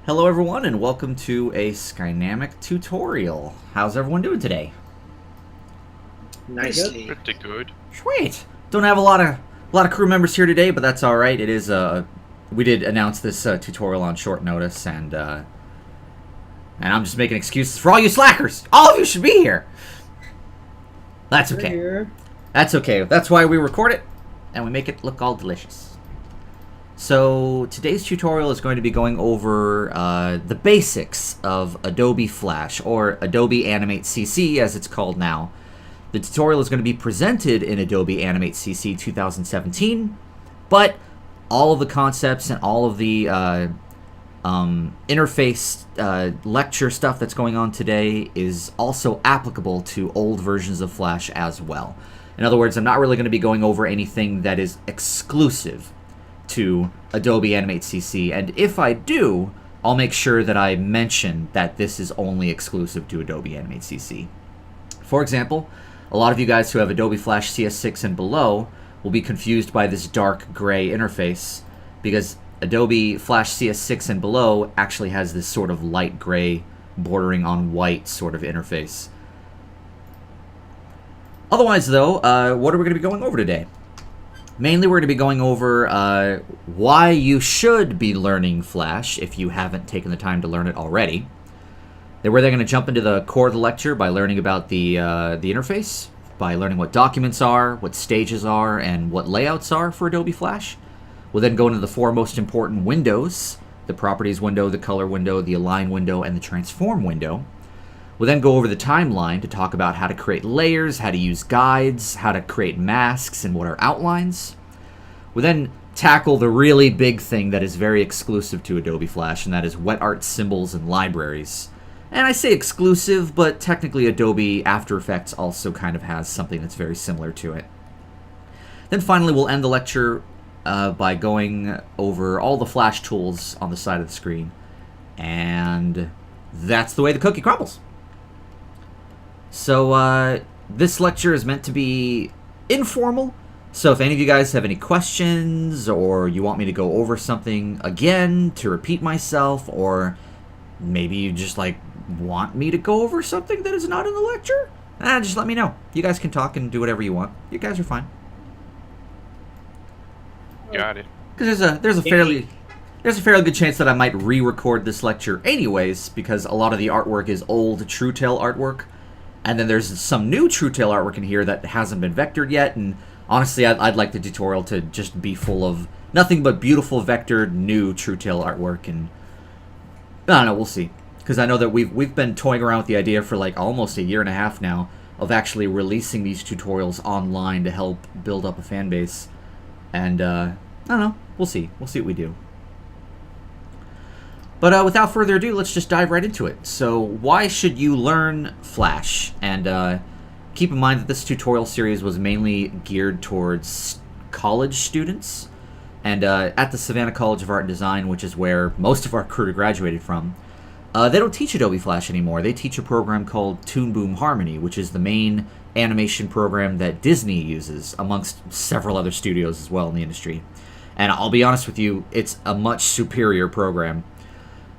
Hello everyone and welcome to a Skynamic tutorial. How's everyone doing today? Nicely. Pretty good. Sweet. Don't have a lot of crew members here today, but that's all right. It is we did announce this tutorial on short notice, and I'm just making excuses for all you slackers. All of you should be here. That's okay. That's okay. That's why we record it and we make it look all delicious. So today's tutorial is going to be going over the basics of Adobe Flash, or Adobe Animate CC as it's called now. The tutorial is going to be presented in Adobe Animate CC 2017, but all of the concepts and all of the interface lecture stuff that's going on today is also applicable to old versions of Flash as well. In other words, I'm not really going to be going over anything that is exclusive to Adobe Animate CC, and if I do, I'll make sure that I mention that this is only exclusive to Adobe Animate CC. For example, a lot of you guys who have Adobe Flash CS6 and below will be confused by this dark gray interface, because Adobe Flash CS6 and below actually has this sort of light gray bordering on white sort of interface. Otherwise though, what are we going to be going over today? Mainly we're going to be going over why you should be learning Flash if you haven't taken the time to learn it already. Then we're going to jump into the core of the lecture by learning about the interface, by learning what documents are, what stages are, and what layouts are for Adobe Flash. We'll then go into the four most important windows: the Properties window, the Color window, the Align window, and the Transform window. We'll then go over the timeline to talk about how to create layers, how to use guides, how to create masks, and what are outlines. We'll then tackle the really big thing that is very exclusive to Adobe Flash, and that is wet art symbols and libraries. And I say exclusive, but technically Adobe After Effects also kind of has something that's very similar to it. Then finally we'll end the lecture by going over all the Flash tools on the side of the screen. And that's the way the cookie crumbles. So this lecture is meant to be informal, so if any of you guys have any questions, or you want me to go over something again to repeat myself, or maybe you just want me to go over something that is not in the lecture, just let me know. You guys can talk and do whatever you want. You guys are fine. Got it. Because there's a fairly good chance that I might re-record this lecture anyways, because a lot of the artwork is old TrueTale artwork. And then there's some new TrueTale artwork in here that hasn't been vectored yet, and honestly, I'd like the tutorial to just be full of nothing but beautiful vectored new TrueTale artwork, and I don't know, we'll see. Because I know that we've been toying around with the idea for almost a year and a half now of actually releasing these tutorials online to help build up a fan base, and I don't know, we'll see. We'll see what we do. But without further ado, let's just dive right into it. So why should you learn Flash? And keep in mind that this tutorial series was mainly geared towards college students. And at the Savannah College of Art and Design, which is where most of our crew graduated from, they don't teach Adobe Flash anymore. They teach a program called Toon Boom Harmony, which is the main animation program that Disney uses, amongst several other studios as well in the industry. And I'll be honest with you, it's a much superior program.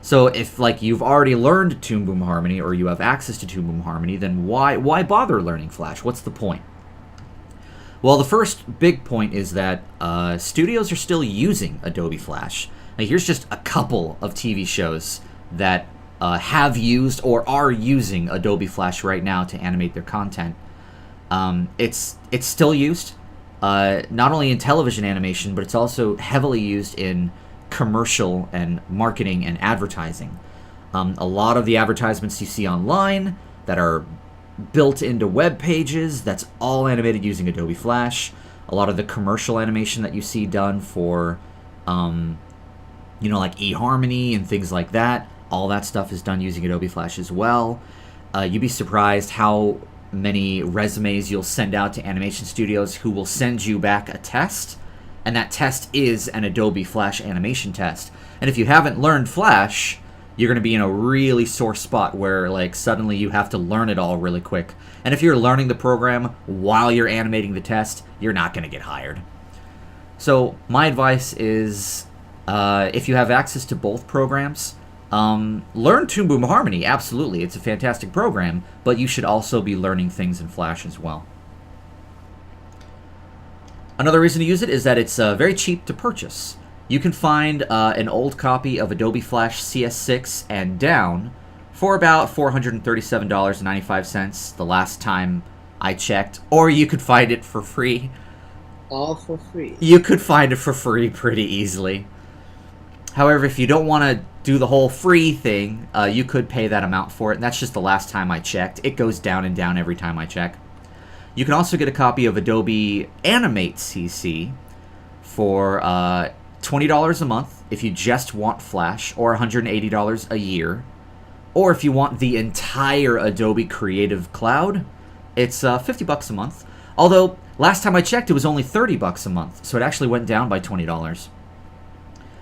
So if you've already learned Toon Boom Harmony, or you have access to Toon Boom Harmony, then why bother learning Flash? What's the point? Well, the first big point is that studios are still using Adobe Flash. Now, here's just a couple of TV shows that have used or are using Adobe Flash right now to animate their content. It's still used, not only in television animation, but it's also heavily used in commercial and marketing and advertising. A lot of the advertisements you see online that are built into web pages, that's all animated using Adobe Flash. A lot of the commercial animation that you see done for eHarmony and things like that, all that stuff is done using Adobe Flash as well. You'd be surprised how many resumes you'll send out to animation studios who will send you back a test, and that test is an Adobe Flash animation test. And if you haven't learned Flash, you're going to be in a really sore spot where suddenly you have to learn it all really quick. And if you're learning the program while you're animating the test, you're not going to get hired. So my advice is if you have access to both programs, Learn Toon Boom Harmony, absolutely. It's a fantastic program, but you should also be learning things in Flash as well. Another reason to use it is that it's very cheap to purchase. You can find an old copy of Adobe Flash CS6 and down for about $437.95 the last time I checked, or you could find it for free. All for free. You could find it for free pretty easily. However, if you don't want to do the whole free thing, you could pay that amount for it, and that's just the last time I checked. It goes down and down every time I check. You can also get a copy of Adobe Animate CC for $20 a month if you just want Flash, or $180 a year. Or if you want the entire Adobe Creative Cloud, it's $50 a month. Although, last time I checked, it was only $30 a month, so it actually went down by $20.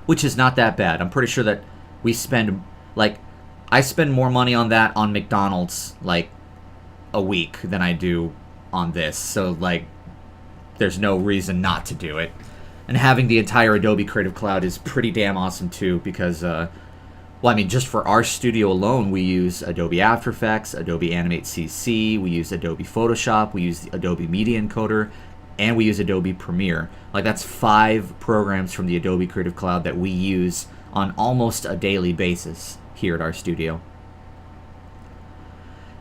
Which is not that bad. I'm pretty sure that we spend, like, I spend more money on that on McDonald's, like, a week than I do on this. So, like, there's no reason not to do it. And having the entire Adobe Creative Cloud is pretty damn awesome, too, because, well, I mean, just for our studio alone, we use Adobe After Effects, Adobe Animate CC, we use Adobe Photoshop, we use the Adobe Media Encoder, and we use Adobe Premiere. Like, that's 5 programs from the Adobe Creative Cloud that we use on almost a daily basis here at our studio.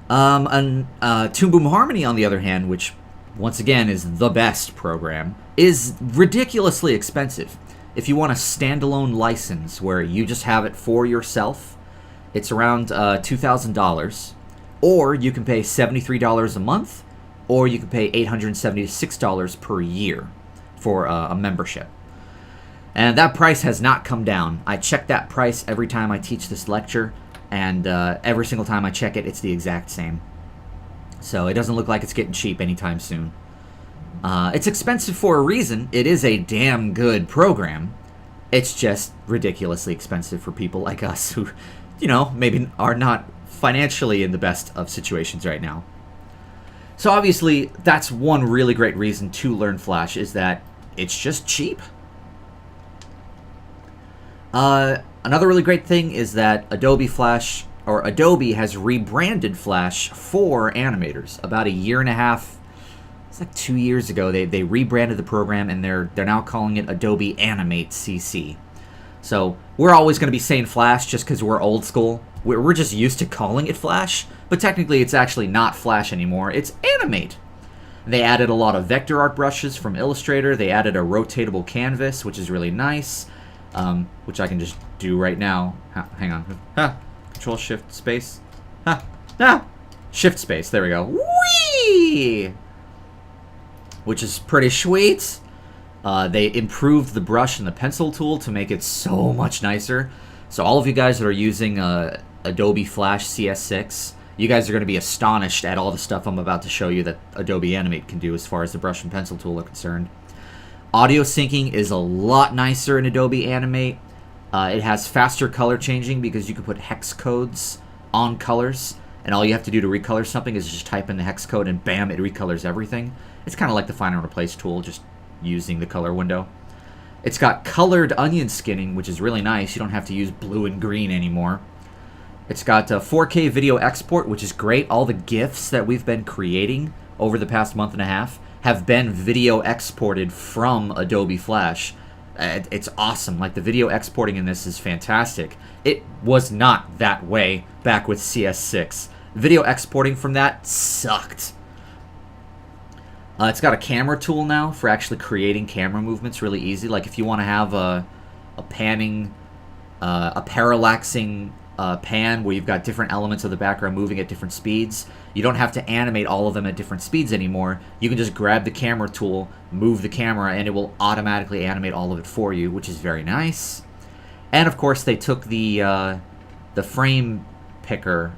Toon Boom Harmony, on the other hand, which, once again, is the best program, is ridiculously expensive. If you want a standalone license where you just have it for yourself, it's around $2,000. Or you can pay $73 a month, or you can pay $876 per year for a membership. And that price has not come down. I check that price every time I teach this lecture, and every single time I check it, it's the exact same. So it doesn't look like it's getting cheap anytime soon. It's expensive for a reason. It is a damn good program. It's just ridiculously expensive for people like us who, you know, maybe are not financially in the best of situations right now. So obviously, that's one really great reason to learn Flash, is that it's just cheap. Another really great thing is that Adobe Flash, or Adobe, has rebranded Flash for animators. About a year and a half, it's like 2 years ago, they rebranded the program, and they're now calling it Adobe Animate CC. So we're always going to be saying Flash just because we're old school. We're just used to calling it Flash, but technically it's actually not Flash anymore. It's Animate. They added a lot of vector art brushes from Illustrator. They added a rotatable canvas, which is really nice, which I can just do right now. Hang on. Control Shift Space. Shift Space. There we go. Whee! Which is pretty sweet. They improved the brush and the pencil tool to make it so much nicer. So all of you guys that are using Adobe Flash CS6, you guys are going to be astonished at all the stuff I'm about to show you that Adobe Animate can do as far as the brush and pencil tool are concerned. Audio syncing is a lot nicer in Adobe Animate. It has faster color changing because you can put hex codes on colors, and all you have to do to recolor something is just type in the hex code and bam, it recolors everything. It's kind of like the Find and Replace tool, just using the color window. It's got colored onion skinning, which is really nice. You don't have to use blue and green anymore. It's got 4K video export, which is great. All the GIFs that we've been creating over the past month and a half have been video exported from Adobe Flash. It's awesome. Like, the video exporting in this is fantastic. It was not that way back with CS6. Video exporting from that sucked. It's got a camera tool now for actually creating camera movements really easy. Like, if you want to have a panning, a parallaxing pan where you've got different elements of the background moving at different speeds, you don't have to animate all of them at different speeds anymore. You can just grab the camera tool, move the camera, and it will automatically animate all of it for you, which is very nice. And of course, they took the frame picker.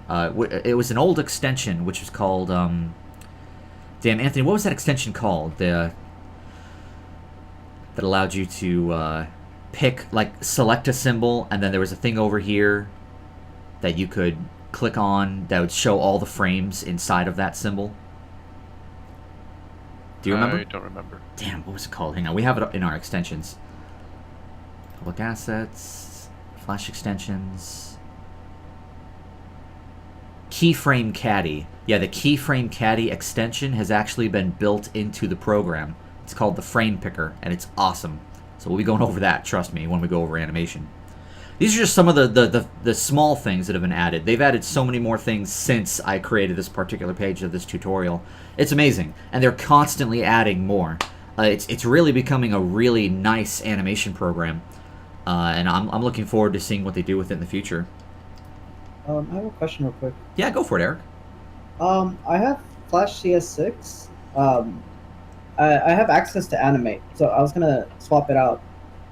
It was an old extension, which was called... Damn, Anthony, what was that extension called? That allowed you to pick, like, select a symbol, and then there was a thing over here that you could click on that would show all the frames inside of that symbol. Do you remember? I don't remember. Damn, what was it called? Hang on, we have it in our extensions. Public assets, Flash extensions. Keyframe Caddy. Yeah, the Keyframe Caddy extension has actually been built into the program. It's called the Frame Picker, and it's awesome. So we'll be going over that, trust me, when we go over animation. These are just some of the small things that have been added. They've added so many more things since I created this particular page of this tutorial. It's amazing, and they're constantly adding more. It's really becoming a really nice animation program, and I'm looking forward to seeing what they do with it in the future. I have a question real quick. Yeah, go for it, Eric. I have Flash CS6. I have access to Animate, so I was gonna swap it out.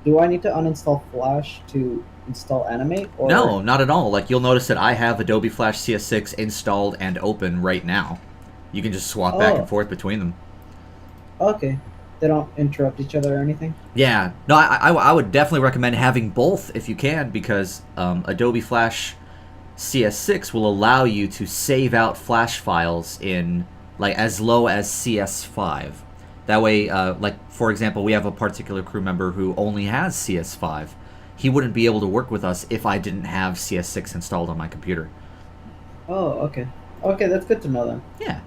Do I need to uninstall Flash to install Animate? Or... No, not at all. Like, you'll notice that I have Adobe Flash CS6 installed and open right now. You can just swap back and forth between them. Okay. They don't interrupt each other or anything? Yeah. No, I would definitely recommend having both if you can, because Adobe Flash CS6 will allow you to save out Flash files in, like, as low as CS5. That way, like, for example, we have a particular crew member who only has CS5. He wouldn't be able to work with us if I didn't have CS6 installed on my computer. Oh, okay. Okay, that's good to know then. Yeah.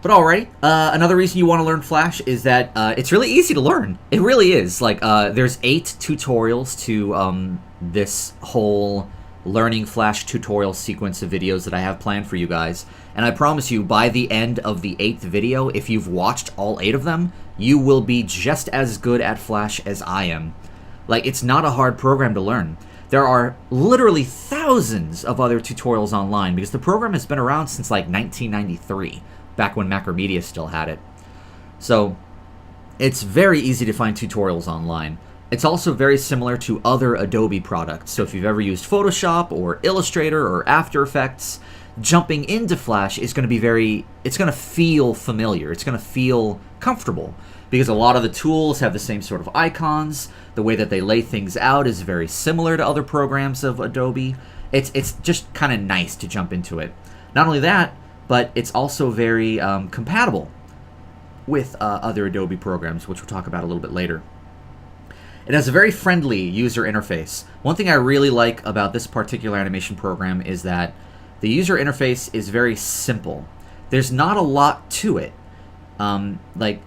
But alrighty, another reason you want to learn Flash is that it's really easy to learn. It really is. Like, there's 8 tutorials to this whole learning Flash tutorial sequence of videos that I have planned for you guys. And I promise you, by the end of the 8th video, if you've watched all 8 of them, you will be just as good at Flash as I am. Like, it's not a hard program to learn. There are literally thousands of other tutorials online because the program has been around since like 1993, back when Macromedia still had it. So it's very easy to find tutorials online. It's also very similar to other Adobe products. So if you've ever used Photoshop or Illustrator or After Effects, jumping into Flash is going to be it's going to feel familiar. It's going to feel comfortable because a lot of the tools have the same sort of icons. The way that they lay things out is very similar to other programs of Adobe. It's just kind of nice to jump into it. Not only that, but it's also very compatible with other Adobe programs, which we'll talk about a little bit later. It has a very friendly user interface. One thing I really like about this particular animation program is that the user interface is very simple. There's not a lot to it. Like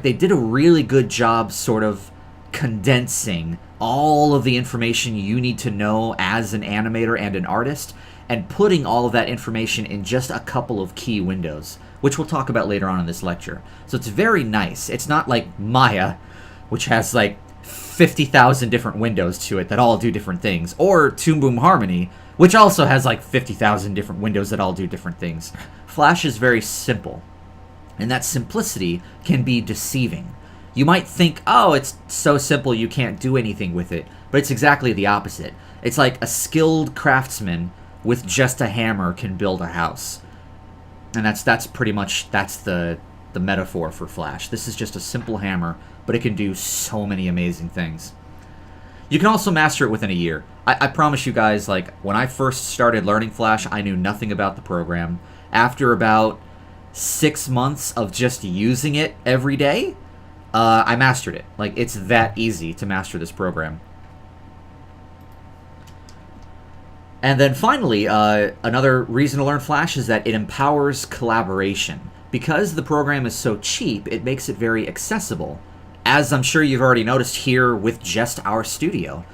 they did a really good job sort of condensing all of the information you need to know as an animator and an artist and putting all of that information in just a couple of key windows, which we'll talk about later on in this lecture. So it's very nice. It's not like Maya, which has like 50,000 different windows to it that all do different things, or Toon Boom Harmony, which also has like 50,000 different windows that all do different things. Flash is very simple, and that simplicity can be deceiving. You might think, oh, it's so simple you can't do anything with it, but it's exactly the opposite. It's like a skilled craftsman with just a hammer can build a house. And that's pretty much the metaphor for Flash. This is just a simple hammer, but it can do so many amazing things. You can also master it within a year. I promise you guys, like, when I first started learning Flash, I knew nothing about the program. After about 6 months of just using it every day, I mastered it. Like, it's that easy to master this program. And then finally, another reason to learn Flash is that it empowers collaboration. Because the program is so cheap, it makes it very accessible. As I'm sure you've already noticed here with just our studio.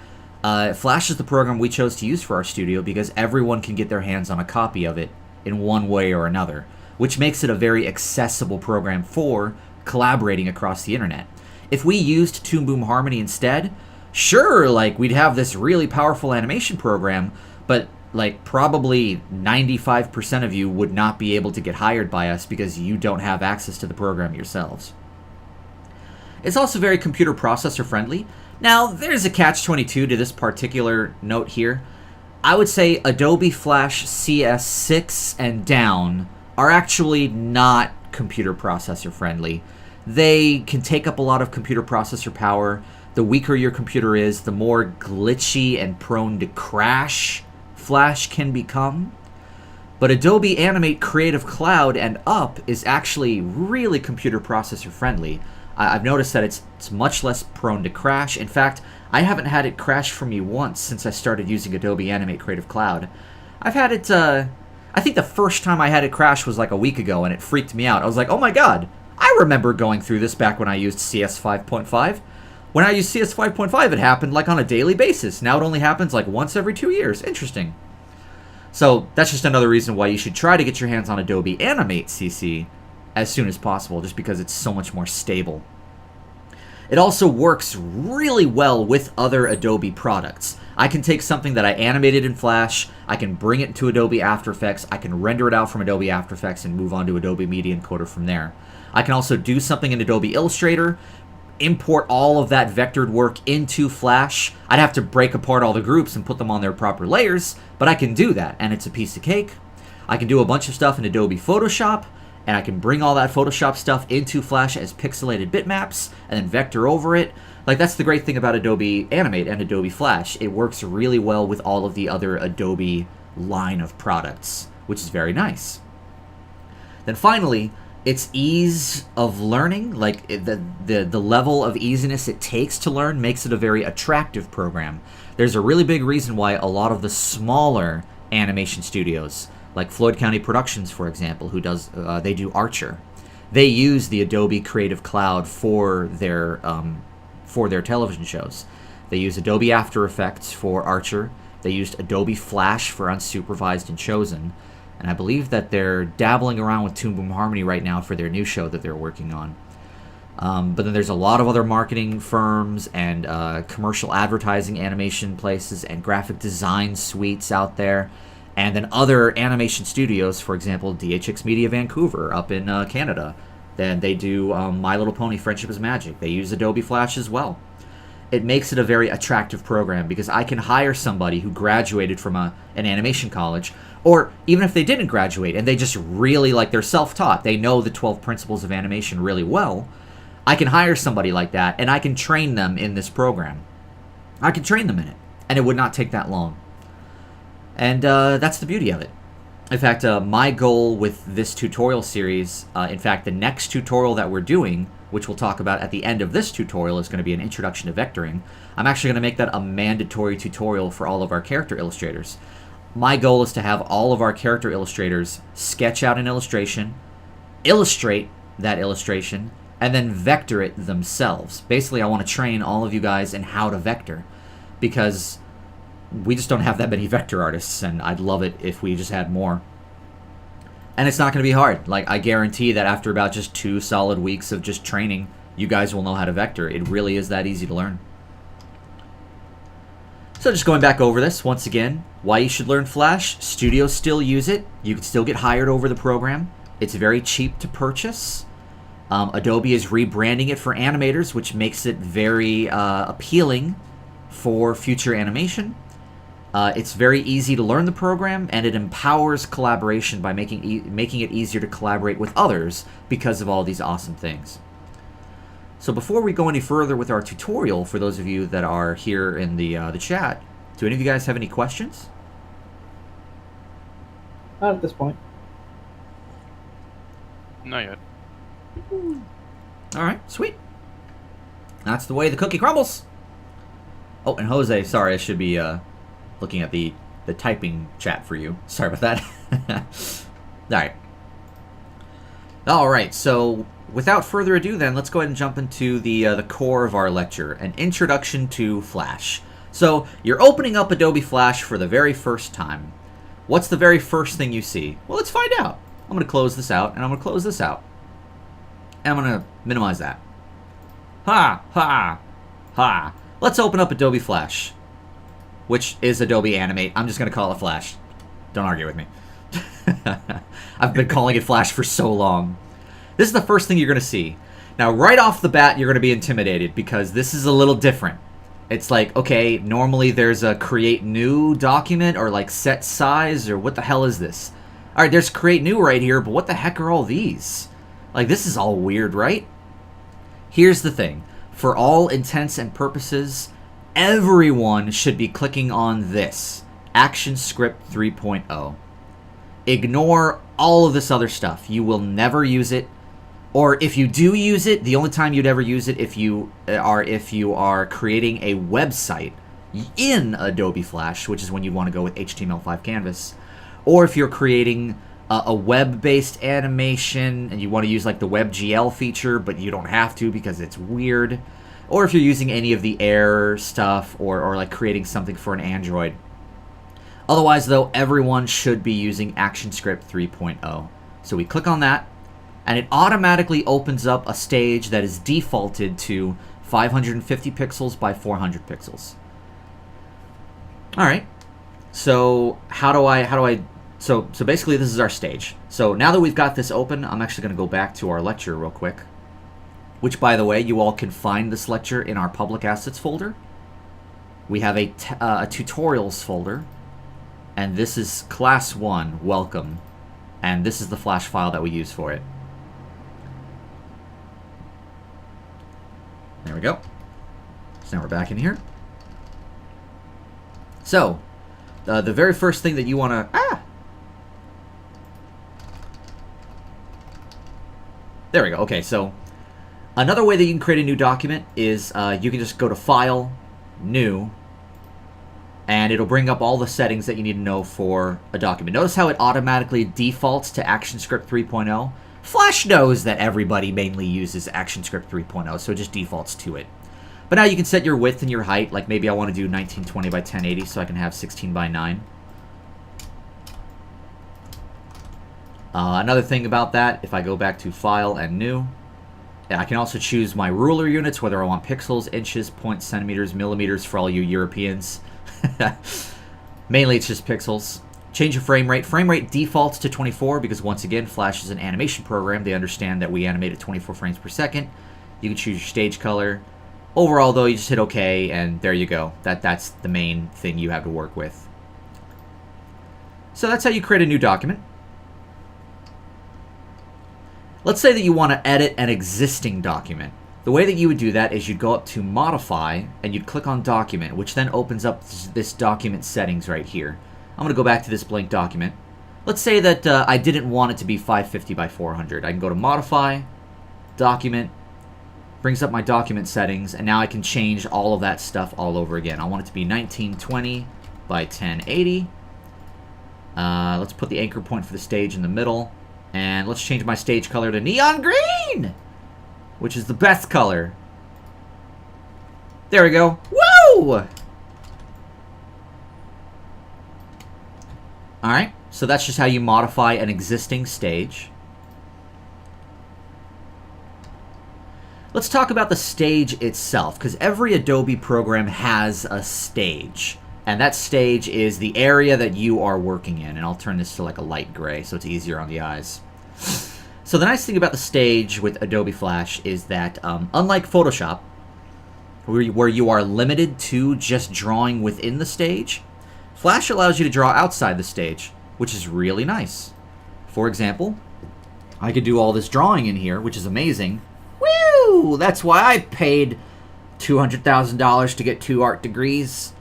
Flash is the program we chose to use for our studio because everyone can get their hands on a copy of it in one way or another, which makes it a very accessible program for collaborating across the internet. If we used Toon Boom Harmony instead, sure, like, we'd have this really powerful animation program, but like probably 95% of you would not be able to get hired by us because you don't have access to the program yourselves. It's also very computer processor friendly. Now, there's a catch-22 to this particular note here. I would say Adobe Flash CS6 and down are actually not computer processor friendly. They can take up a lot of computer processor power. The weaker your computer is, the more glitchy and prone to crash Flash can become. But Adobe Animate Creative Cloud and up is actually really computer processor friendly. I've noticed that it's much less prone to crash. In fact, I haven't had it crash for me once since I started using Adobe Animate Creative Cloud. I've had it, I think the first time I had it crash was like a week ago, and it freaked me out. I was like, oh my god, I remember going through this back when I used CS 5.5. When I used CS 5.5, it happened like on a daily basis. Now it only happens like once every 2 years. Interesting. So that's just another reason why you should try to get your hands on Adobe Animate CC as soon as possible, just because it's so much more stable. It also works really well with other Adobe products. I can take something that I animated in Flash, I can bring it to Adobe After Effects, I can render it out from Adobe After Effects and move on to Adobe Media Encoder from there. I can also do something in Adobe Illustrator, import all of that vectored work into Flash. I'd have to break apart all the groups and put them on their proper layers, but I can do that, and it's a piece of cake. I can do a bunch of stuff in Adobe Photoshop, and I can bring all that Photoshop stuff into Flash as pixelated bitmaps, and then vector over it. Like, that's the great thing about Adobe Animate and Adobe Flash. It works really well with all of the other Adobe line of products, which is very nice. Then finally, its ease of learning, like the level of easiness it takes to learn, makes it a very attractive program. There's a really big reason why a lot of the smaller animation studios, like Floyd County Productions, for example, who does they do Archer, they use the Adobe Creative Cloud for their television shows. They use Adobe After Effects for Archer. They used Adobe Flash for Unsupervised and Chosen. And I believe that they're dabbling around with Toon Boom Harmony right now for their new show that they're working on. But then there's a lot of other marketing firms and commercial advertising animation places and graphic design suites out there. And then other animation studios, for example, DHX Media Vancouver up in Canada. Then they do My Little Pony Friendship is Magic. They use Adobe Flash as well. It makes it a very attractive program because I can hire somebody who graduated from an animation college, or even if they didn't graduate and they just really, like, they're self-taught, they know the 12 principles of animation really well, I can hire somebody like that and I can train them in this program. I can train them in it, and it would not take that long. And that's the beauty of it. In fact, my goal with this tutorial series, in fact, the next tutorial that we're doing, which we'll talk about at the end of this tutorial, is going to be an introduction to vectoring. I'm actually going to make that a mandatory tutorial for all of our character illustrators. My goal is to have all of our character illustrators sketch out an illustration, illustrate that illustration, and then vector it themselves. Basically, I want to train all of you guys in how to vector, because we just don't have that many vector artists, and I'd love it if we just had more. And it's not going to be hard. Like, I guarantee that after about just 2 solid weeks of just training, you guys will know how to vector. It really is that easy to learn. So just going back over this, once again, why you should learn Flash. Studios still use it. You can still get hired over the program. It's very cheap to purchase. Adobe is rebranding it for animators, which makes it very appealing for future animation. It's very easy to learn the program, and it empowers collaboration by making it easier to collaborate with others because of all these awesome things. So before we go any further with our tutorial, for those of you that are here in the chat, do any of you guys have any questions? Not at this point. Not yet. All right, sweet. That's the way the cookie crumbles. Oh, and Jose, sorry, I should be looking at the typing chat for you. Sorry about that. All right, so without further ado then, let's go ahead and jump into the core of our lecture, an introduction to Flash. So you're opening up Adobe Flash for the very first time. What's the very first thing you see? Well, let's find out. I'm going to close this out, and I'm going to close this out. And I'm going to minimize that. Ha! Ha! Ha! Let's open up Adobe Flash, which is Adobe Animate. I'm just going to call it Flash. Don't argue with me. I've been calling it Flash for so long. This is the first thing you're going to see. Now, right off the bat, you're going to be intimidated because this is a little different. It's like, okay, normally there's a create new document or like set size, or what the hell is this? All right, there's create new right here, but what the heck are all these? Like, this is all weird, right? Here's the thing. For all intents and purposes, everyone should be clicking on this, Action Script 3.0. Ignore all of this other stuff. You will never use it. Or if you do use it, the only time you'd ever use it if you are creating a website in Adobe Flash, which is when you'd want to go with HTML5 Canvas. Or if you're creating a web-based animation and you want to use like the WebGL feature, but you don't have to because it's weird. Or if you're using any of the Air stuff or like creating something for an Android. Otherwise, though, everyone should be using ActionScript 3.0. So we click on that, and it automatically opens up a stage that is defaulted to 550 pixels by 400 pixels. All right. So so basically this is our stage. So now that we've got this open, I'm actually going to go back to our lecture real quick. Which, by the way, you all can find this lecture in our public assets folder. We have a tutorials folder, and this is class 1, welcome. And this is the Flash file that we use for it. There we go. So now we're back in here. So, the very first thing that you want to... There we go. Okay, so another way that you can create a new document is you can just go to File, New, and it'll bring up all the settings that you need to know for a document. Notice how it automatically defaults to ActionScript 3.0. Flash knows that everybody mainly uses ActionScript 3.0, so it just defaults to it. But now you can set your width and your height. Like maybe I want to do 1920 by 1080 so I can have 16 by 9. Another thing about that, if I go back to File and New, I can also choose my ruler units, whether I want pixels, inches, points, centimeters, millimeters for all you Europeans. Mainly it's just pixels. Change your frame rate. Frame rate defaults to 24 because, once again, Flash is an animation program. They understand that we animate at 24 frames per second. You can choose your stage color. Overall, though, you just hit OK, and there you go. That's the main thing you have to work with. So that's how you create a new document. Let's say that you want to edit an existing document. The way that you would do that is you'd go up to Modify, and you'd click on Document, which then opens up this document settings right here. I'm going to go back to this blank document. Let's say that I didn't want it to be 550 by 400. I can go to Modify, Document, brings up my document settings, and now I can change all of that stuff all over again. I want it to be 1920 by 1080. Let's put the anchor point for the stage in the middle. And let's change my stage color to neon green, which is the best color. There we go. Woo! Alright, so that's just how you modify an existing stage. Let's talk about the stage itself, because every Adobe program has a stage. And that stage is the area that you are working in. And I'll turn this to like a light gray so it's easier on the eyes. So the nice thing about the stage with Adobe Flash is that unlike Photoshop, where you are limited to just drawing within the stage, Flash allows you to draw outside the stage, which is really nice. For example, I could do all this drawing in here, which is amazing. Woo! That's why I paid $200,000 to get 2 art degrees.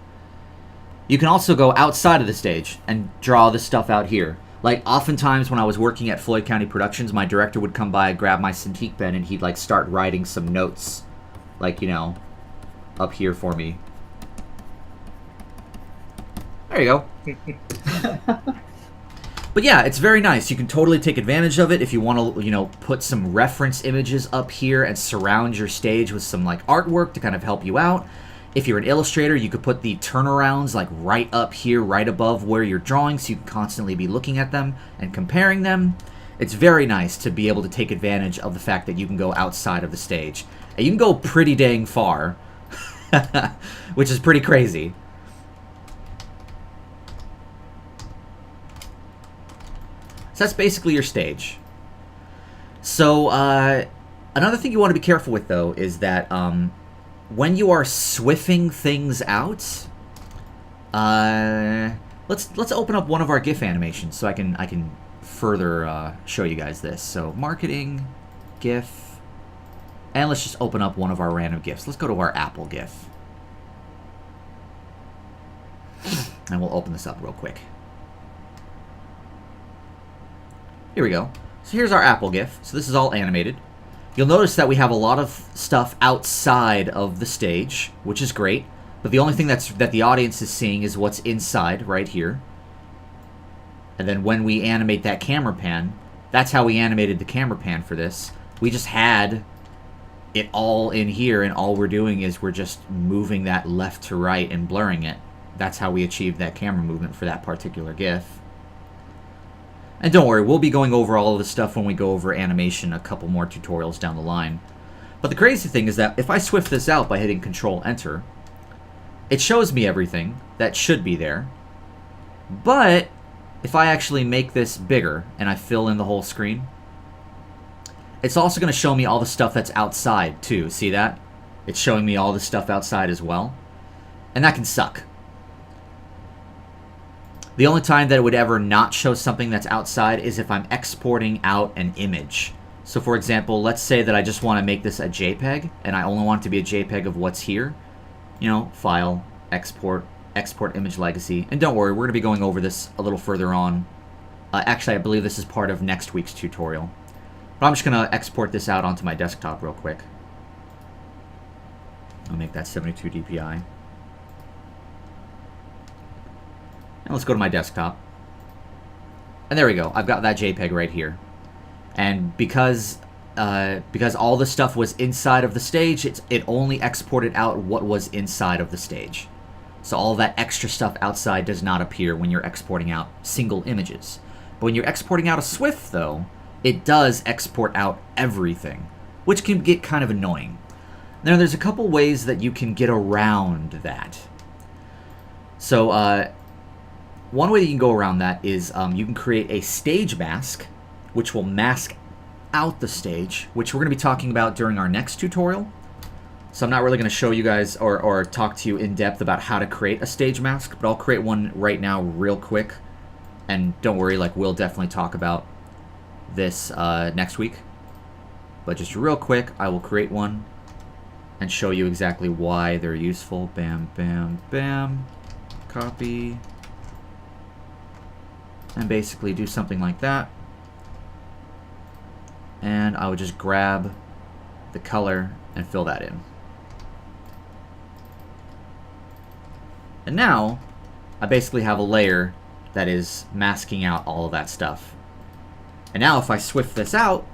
You can also go outside of the stage and draw this stuff out here. Like, oftentimes when I was working at Floyd County Productions, my director would come by, grab my Cintiq pen, and he'd, like, start writing some notes. Like, you know, up here for me. There you go. But yeah, it's very nice. You can totally take advantage of it if you want to, you know, put some reference images up here and surround your stage with some, like, artwork to kind of help you out. If you're an illustrator, you could put the turnarounds like right up here, right above where you're drawing, so you can constantly be looking at them and comparing them. It's very nice to be able to take advantage of the fact that you can go outside of the stage. And you can go pretty dang far, which is pretty crazy. So that's basically your stage. So another thing you want to be careful with, though, is that when you are swiffing things out, let's open up one of our GIF animations so I can further show you guys this. So marketing, GIF, and let's just open up one of our random GIFs. Let's go to our Apple GIF, and we'll open this up real quick. Here we go. So here's our Apple GIF. So this is all animated. You'll notice that we have a lot of stuff outside of the stage, which is great. But the only thing that the audience is seeing is what's inside right here. And then when we animate that camera pan, that's how we animated the camera pan for this. We just had it all in here, and all we're doing is we're just moving that left to right and blurring it. That's how we achieved that camera movement for that particular GIF. And don't worry, we'll be going over all of this stuff when we go over animation a couple more tutorials down the line. But the crazy thing is that if I swift this out by hitting Control-Enter, it shows me everything that should be there. But if I actually make this bigger and I fill in the whole screen, it's also going to show me all the stuff that's outside too. See that? It's showing me all the stuff outside as well. And that can suck. The only time that it would ever not show something that's outside is if I'm exporting out an image. So for example, let's say that I just want to make this a JPEG, and I only want it to be a JPEG of what's here. You know, File, Export, Export Image Legacy. And don't worry, we're going to be going over this a little further on. Actually, I believe this is part of next week's tutorial. But I'm just going to export this out onto my desktop real quick. I'll make that 72 dpi. And let's go to my desktop. And there we go. I've got that JPEG right here. And because all the stuff was inside of the stage, it only exported out what was inside of the stage. So all that extra stuff outside does not appear when you're exporting out single images. But when you're exporting out a SWIFT, though, it does export out everything, which can get kind of annoying. Now, there's a couple ways that you can get around that. So, one way that you can go around that is you can create a stage mask, which will mask out the stage, which we're going to be talking about during our next tutorial. So I'm not really going to show you guys or talk to you in depth about how to create a stage mask, but I'll create one right now real quick. And don't worry, like, we'll definitely talk about this next week. But just real quick, I will create one and show you exactly why they're useful. Bam, bam, bam. Copy. And basically do something like that. And I would just grab the color and fill that in. And now, I basically have a layer that is masking out all of that stuff. And now if I swift this out,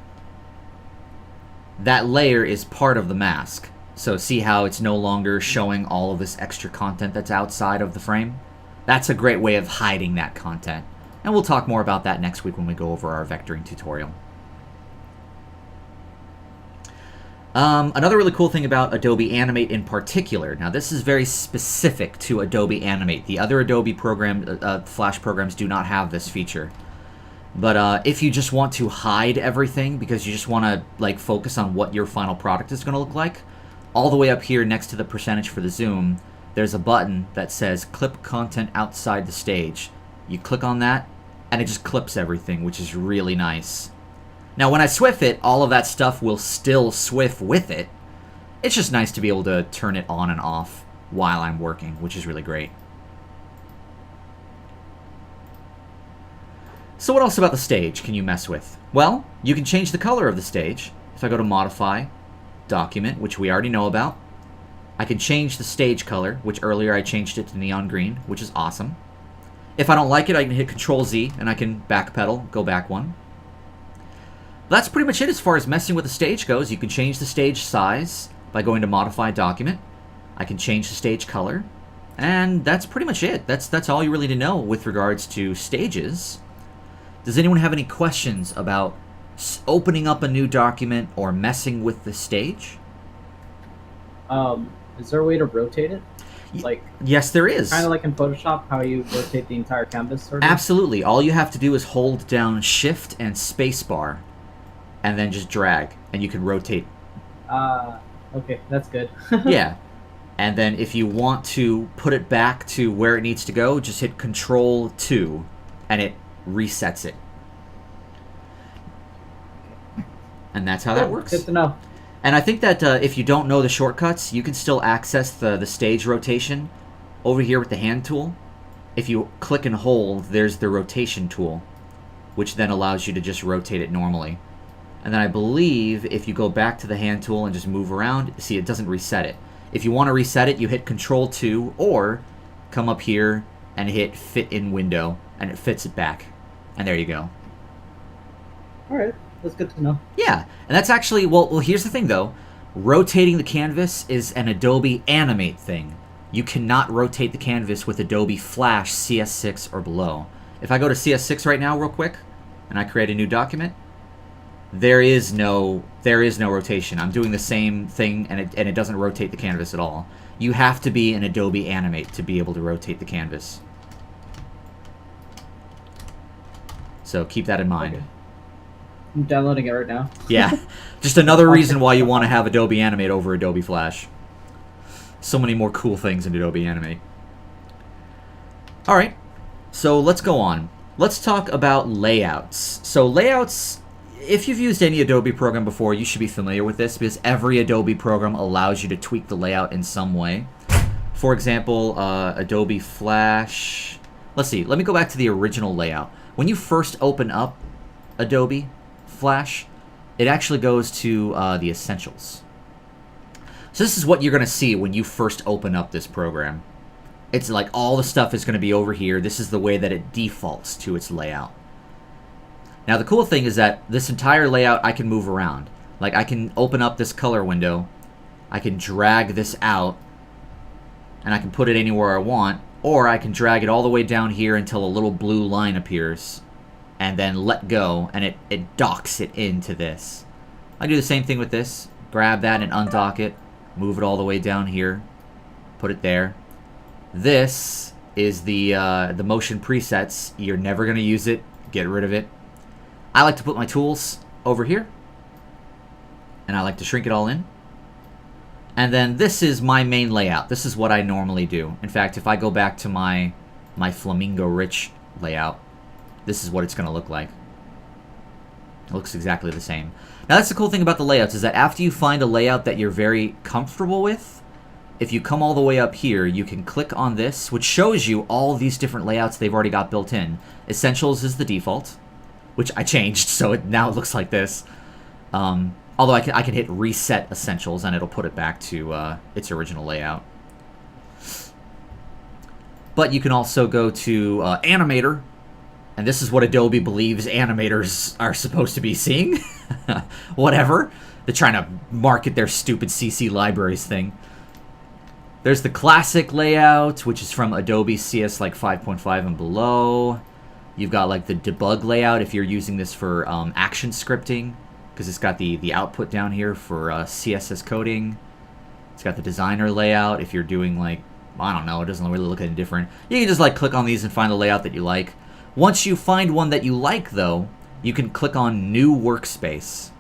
that layer is part of the mask. So see how it's no longer showing all of this extra content that's outside of the frame? That's a great way of hiding that content. And we'll talk more about that next week when we go over our vectoring tutorial. Another really cool thing about Adobe Animate in particular, now this is very specific to Adobe Animate. The other Adobe Flash programs do not have this feature. But if you just want to hide everything because you just want to like focus on what your final product is going to look like, all the way up here next to the percentage for the zoom, there's a button that says Clip Content Outside the Stage. You click on that, and it just clips everything, which is really nice. Now, when I swift it, all of that stuff will still swift with it. It's just nice to be able to turn it on and off while I'm working, which is really great. So what else about the stage can you mess with? Well, you can change the color of the stage. If I go to Modify, Document, which we already know about, I can change the stage color, which earlier I changed it to neon green, which is awesome. If I don't like it, I can hit Control-Z, and I can backpedal, go back one. That's pretty much it as far as messing with the stage goes. You can change the stage size by going to Modify Document. I can change the stage color. And that's pretty much it. That's all you really need to know with regards to stages. Does anyone have any questions about opening up a new document or messing with the stage? Is there a way to rotate it? Like, yes, there is. Kind of like in Photoshop, how you rotate the entire canvas, sort of? Absolutely. All you have to do is hold down Shift and Spacebar, and then just drag, and you can rotate. Okay, that's good. Yeah. And then if you want to put it back to where it needs to go, just hit Control-2, and it resets it. And that's how that works. Good to know. And I think that if you don't know the shortcuts, you can still access the stage rotation over here with the hand tool. If you click and hold, there's the rotation tool, which then allows you to just rotate it normally. And then I believe if you go back to the hand tool and just move around, see, it doesn't reset it. If you want to reset it, you hit Control-2 or come up here and hit Fit in Window, and it fits it back. And there you go. All right, that's good to know. Yeah, and that's actually, well, here's the thing, though. Rotating the canvas is an Adobe Animate thing. You cannot rotate the canvas with Adobe Flash CS6 or below. If I go to CS6 right now real quick, and I create a new document, there is no rotation. I'm doing the same thing, and it doesn't rotate the canvas at all. You have to be an Adobe Animate to be able to rotate the canvas. So keep that in mind. Okay. I'm downloading it right now. Yeah, just another reason why you want to have Adobe Animate over Adobe Flash. So many more cool things in Adobe Animate. Alright, so let's go on. Let's talk about layouts. So layouts, if you've used any Adobe program before, you should be familiar with this because every Adobe program allows you to tweak the layout in some way. For example, Adobe Flash. Let's see, let me go back to the original layout. When you first open up Adobe Flash, it actually goes to the Essentials. So this is what you're going to see when you first open up this program. It's like all the stuff is going to be over here. This is the way that it defaults to its layout. Now the cool thing is that this entire layout I can move around. Like I can open up this color window, I can drag this out, and I can put it anywhere I want, or I can drag it all the way down here until a little blue line appears, and then let go, and it docks it into this. I do the same thing with this. Grab that and undock it, move it all the way down here, put it there. This is the motion presets. You're never going to use it. Get rid of it. I like to put my tools over here, and I like to shrink it all in. And then this is my main layout. This is what I normally do. In fact, if I go back to my Flamingo Rich layout, this is what it's going to look like. It looks exactly the same. Now that's the cool thing about the layouts, is that after you find a layout that you're very comfortable with, if you come all the way up here, you can click on this, which shows you all these different layouts they've already got built in. Essentials is the default, which I changed, so now it looks like this. Although I can hit Reset Essentials, and it'll put it back to its original layout. But you can also go to Animator, and this is what Adobe believes animators are supposed to be seeing. Whatever. They're trying to market their stupid CC libraries thing. There's the classic layout, which is from Adobe CS like 5.5 and below. You've got like the debug layout if you're using this for action scripting, because it's got the output down here for CSS coding. It's got the designer layout if you're doing like, I don't know, it doesn't really look any different. You can just like click on these and find the layout that you like. Once you find one that you like though, you can click on New Workspace.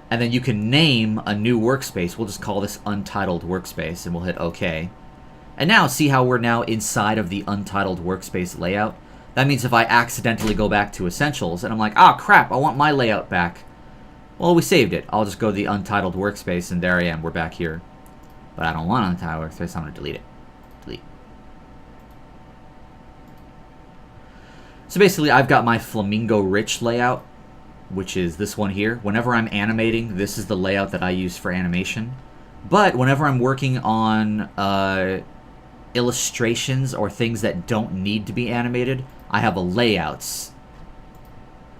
And then you can name a new workspace. We'll just call this Untitled Workspace, and we'll hit OK. And now, see how we're now inside of the Untitled Workspace layout? That means if I accidentally go back to Essentials, and I'm like, ah, crap, I want my layout back. Well, we saved it. I'll just go to the Untitled Workspace, and there I am. We're back here. But I don't want Untitled Workspace. I'm going to delete it. Delete. So basically, I've got my Flamingo Rich layout, which is this one here. Whenever I'm animating, this is the layout that I use for animation. But whenever I'm working on illustrations or things that don't need to be animated, I have a layouts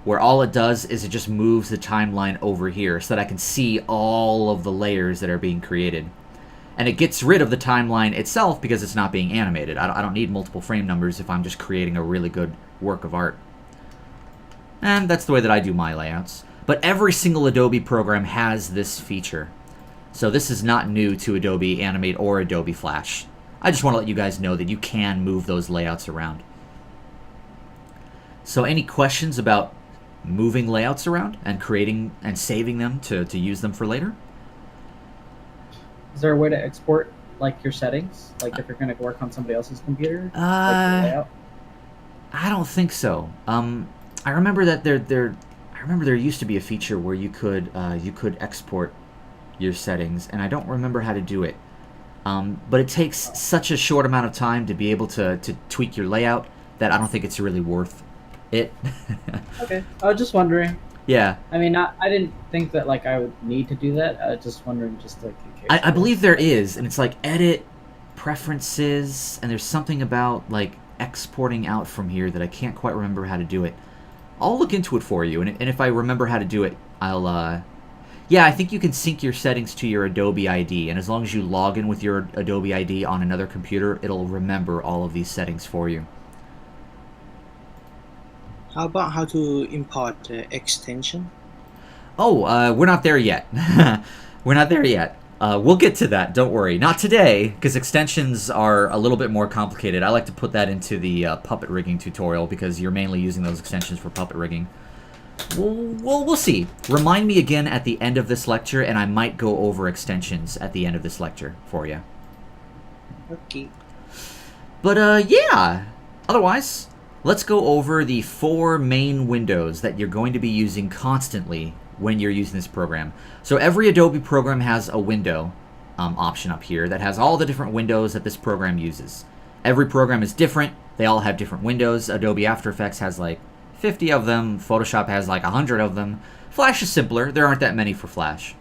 where all it does is it just moves the timeline over here so that I can see all of the layers that are being created. And it gets rid of the timeline itself because it's not being animated. I don't need multiple frame numbers if I'm just creating a really good work of art. And that's the way that I do my layouts. But every single Adobe program has this feature. So this is not new to Adobe Animate or Adobe Flash. I just want to let you guys know that you can move those layouts around. So any questions about moving layouts around and creating and saving them to use them for later? Is there a way to export like your settings? Like if you're going to work on somebody else's computer? Like the layout? I don't think so. I remember that there used to be a feature where you could export your settings, and I don't remember how to do it. But it takes such a short amount of time to be able to tweak your layout that I don't think it's really worth it. Okay, I was just wondering. Yeah. I mean, I didn't think that like I would need to do that. I was just wondering, just like in case. I believe there is, and it's like edit preferences, and there's something about like exporting out from here that I can't quite remember how to do it. I'll look into it for you, and if I remember how to do it, I'll, yeah, I think you can sync your settings to your Adobe ID, and as long as you log in with your Adobe ID on another computer, it'll remember all of these settings for you. How about how to import extension? Oh, we're not there yet. We're not there yet. We'll get to that, don't worry. Not today, because extensions are a little bit more complicated. I like to put that into the puppet rigging tutorial, because you're mainly using those extensions for puppet rigging. We'll see. Remind me again at the end of this lecture, and I might go over extensions at the end of this lecture for you. Okay. But, yeah. Otherwise, let's go over the 4 main windows that you're going to be using constantly when you're using this program. So every Adobe program has a window option up here that has all the different windows that this program uses. Every program is different. They all have different windows. Adobe After Effects has like 50 of them. Photoshop has like 100 of them. Flash is simpler. There aren't that many for Flash.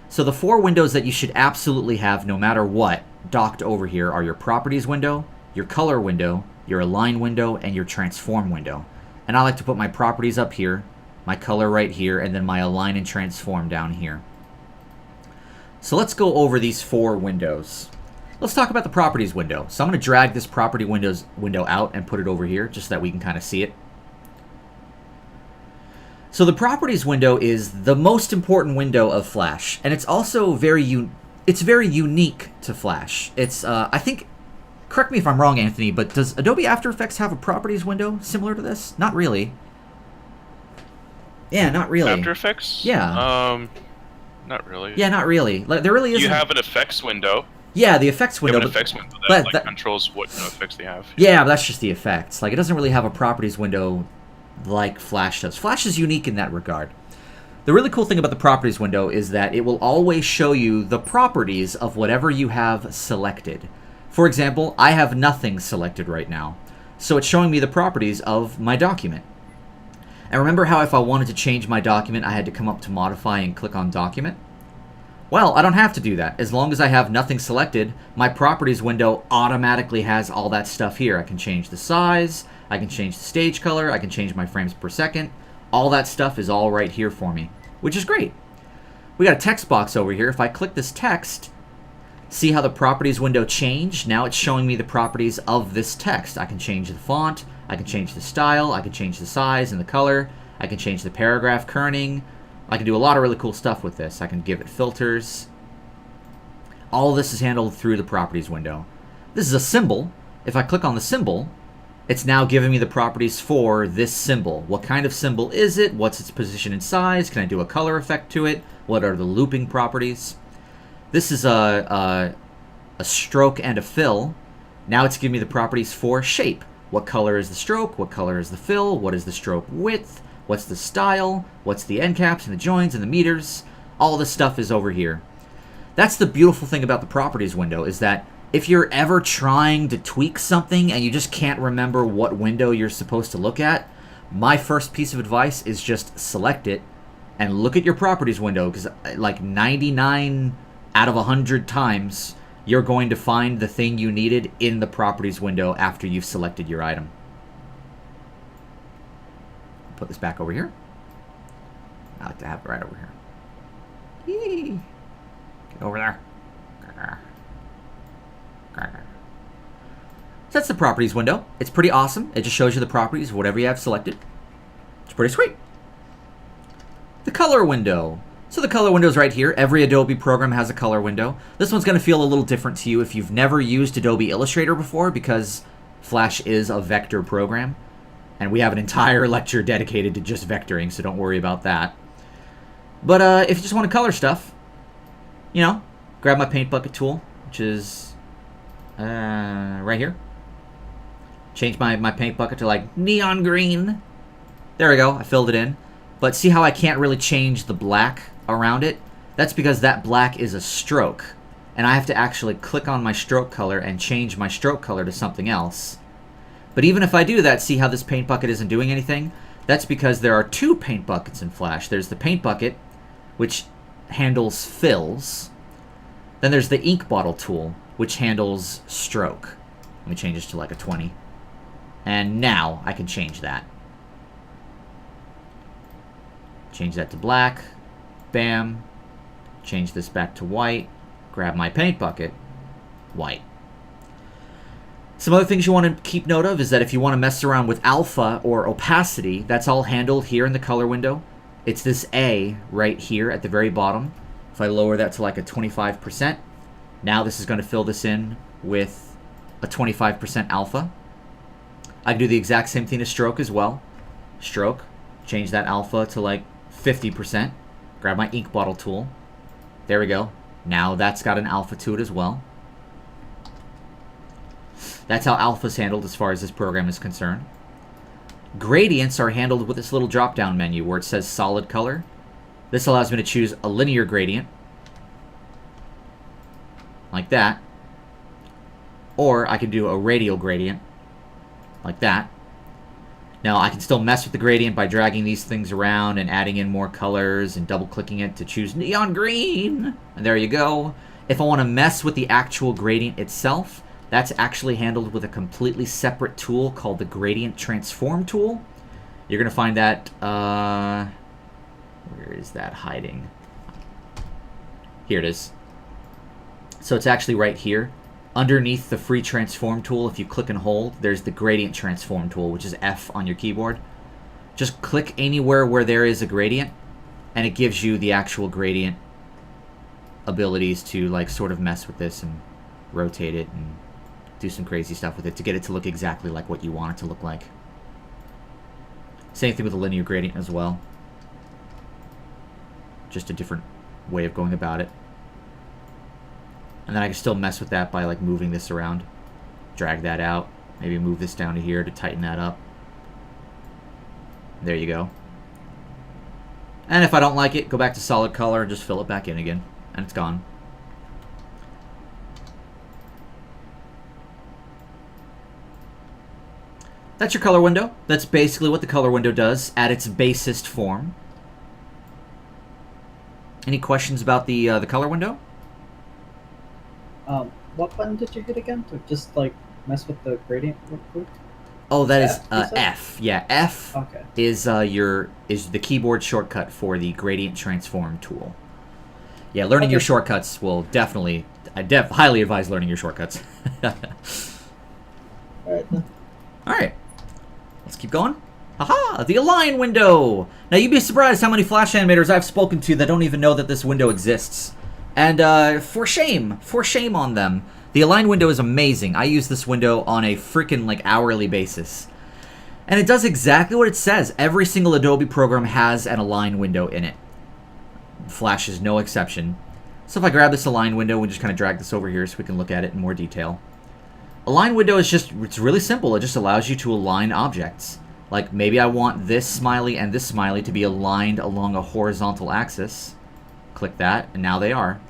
So the 4 windows that you should absolutely have no matter what docked over here are your Properties window, your Color window, your Align window, and your Transform window. And I like to put my Properties up here, my Color right here, and then my Align and Transform down here. So let's go over these 4 windows. Let's talk about the Properties window. So I'm going to drag this Property window out and put it over here just so that we can kind of see it. So the Properties window is the most important window of Flash, and it's also very unique to Flash. It's I think, correct me if I'm wrong, Anthony, but does Adobe After Effects have a Properties window similar to this? Not really. Yeah, not really. After Effects? Yeah. Not really. Yeah, not really. Like, there really isn't. You have an effects window. Yeah, the effects You window. have an effects window that controls what effects they have. Yeah, but that's just the effects. Like, it doesn't really have a Properties window like Flash does. Flash is unique in that regard. The really cool thing about the Properties window is that it will always show you the properties of whatever you have selected. For example, I have nothing selected right now, so it's showing me the properties of my document. And remember how if I wanted to change my document, I had to come up to Modify and click on Document? Well, I don't have to do that. As long as I have nothing selected, my Properties window automatically has all that stuff here. I can change the size, I can change the stage color, I can change my frames per second. All that stuff is all right here for me, which is great. We got a text box over here. If I click this text, see how the Properties window changed? Now it's showing me the properties of this text. I can change the font, I can change the style, I can change the size and the color, I can change the paragraph kerning. I can do a lot of really cool stuff with this. I can give it filters. All of this is handled through the Properties window. This is a symbol. If I click on the symbol, it's now giving me the properties for this symbol. What kind of symbol is it? What's its position and size? Can I do a color effect to it? What are the looping properties? This is a stroke and a fill. Now it's giving me the properties for shape. What color is the stroke? What color is the fill? What is the stroke width? What's the style? What's the end caps and the joins and the meters? All this stuff is over here. That's the beautiful thing about the Properties window, is that if you're ever trying to tweak something and you just can't remember what window you're supposed to look at, my first piece of advice is just select it and look at your Properties window, because like 99 out of 100 times, you're going to find the thing you needed in the Properties window after you've selected your item. Put this back over here. I like to have it right over here. Yee. Get over there. So that's the Properties window. It's pretty awesome. It just shows you the properties of whatever you have selected. It's pretty sweet. The Color window. So the Color window is right here. Every Adobe program has a color window. This one's going to feel a little different to you if you've never used Adobe Illustrator before, because Flash is a vector program. And we have an entire lecture dedicated to just vectoring, so don't worry about that. But if you just want to color stuff, you know, grab my paint bucket tool, which is right here. Change my paint bucket to like neon green. There we go, I filled it in. But see how I can't really change the black around it? That's because that black is a stroke. And I have to actually click on my stroke color and change my stroke color to something else. But even if I do that, see how this paint bucket isn't doing anything? That's because there are 2 paint buckets in Flash. There's the paint bucket, which handles fills. Then there's the ink bottle tool, which handles stroke. Let me change this to like a 20. And now I can change that. Change that to black. Bam. Change this back to white. Grab my paint bucket. White. Some other things you want to keep note of is that if you want to mess around with alpha or opacity, that's all handled here in the color window. It's this A right here at the very bottom. If I lower that to like a 25%, now this is going to fill this in with a 25% alpha. I can do the exact same thing to stroke as well. Stroke, change that alpha to like 50%. Grab my ink bottle tool. There we go. Now that's got an alpha to it as well. That's how alpha is handled as far as this program is concerned. Gradients are handled with this little drop-down menu where it says solid color. This allows me to choose a linear gradient, like that. Or I can do a radial gradient, like that. Now I can still mess with the gradient by dragging these things around and adding in more colors and double-clicking it to choose neon green. And there you go. If I want to mess with the actual gradient itself, that's actually handled with a completely separate tool called the Gradient Transform tool. You're going to find that, where is that hiding? Here it is. So it's actually right here. Underneath the free transform tool, if you click and hold, there's the Gradient Transform tool, which is F on your keyboard. Just click anywhere where there is a gradient, and it gives you the actual gradient abilities to like sort of mess with this and rotate it and do some crazy stuff with it to get it to look exactly like what you want it to look like. Same thing with a linear gradient as well. Just a different way of going about it. And then I can still mess with that by like moving this around. Drag that out. Maybe move this down to here to tighten that up. There you go. And if I don't like it, go back to solid color and just fill it back in again. And it's gone. That's your color window. That's basically what the color window does at its basest form. Any questions about the color window? What button did you hit again to just like mess with the gradient real quick? Oh, that is F, F. Yeah, F Okay. is the keyboard shortcut for the Gradient Transform tool. Yeah, learning your shortcuts will definitely. I highly advise learning your shortcuts. Alright then. Alright. Let's keep going. Aha! The Align window! Now, you'd be surprised how many Flash animators I've spoken to that don't even know that this window exists. And, for shame on them. The Align window is amazing. I use this window on a freaking, like, hourly basis. And it does exactly what it says. Every single Adobe program has an Align window in it. Flash is no exception. So if I grab this Align window, we just kind of drag this over here so we can look at it in more detail. Align window is just, it's really simple. It just allows you to align objects. Like, maybe I want this smiley and this smiley to be aligned along a horizontal axis. Click that, and now they are.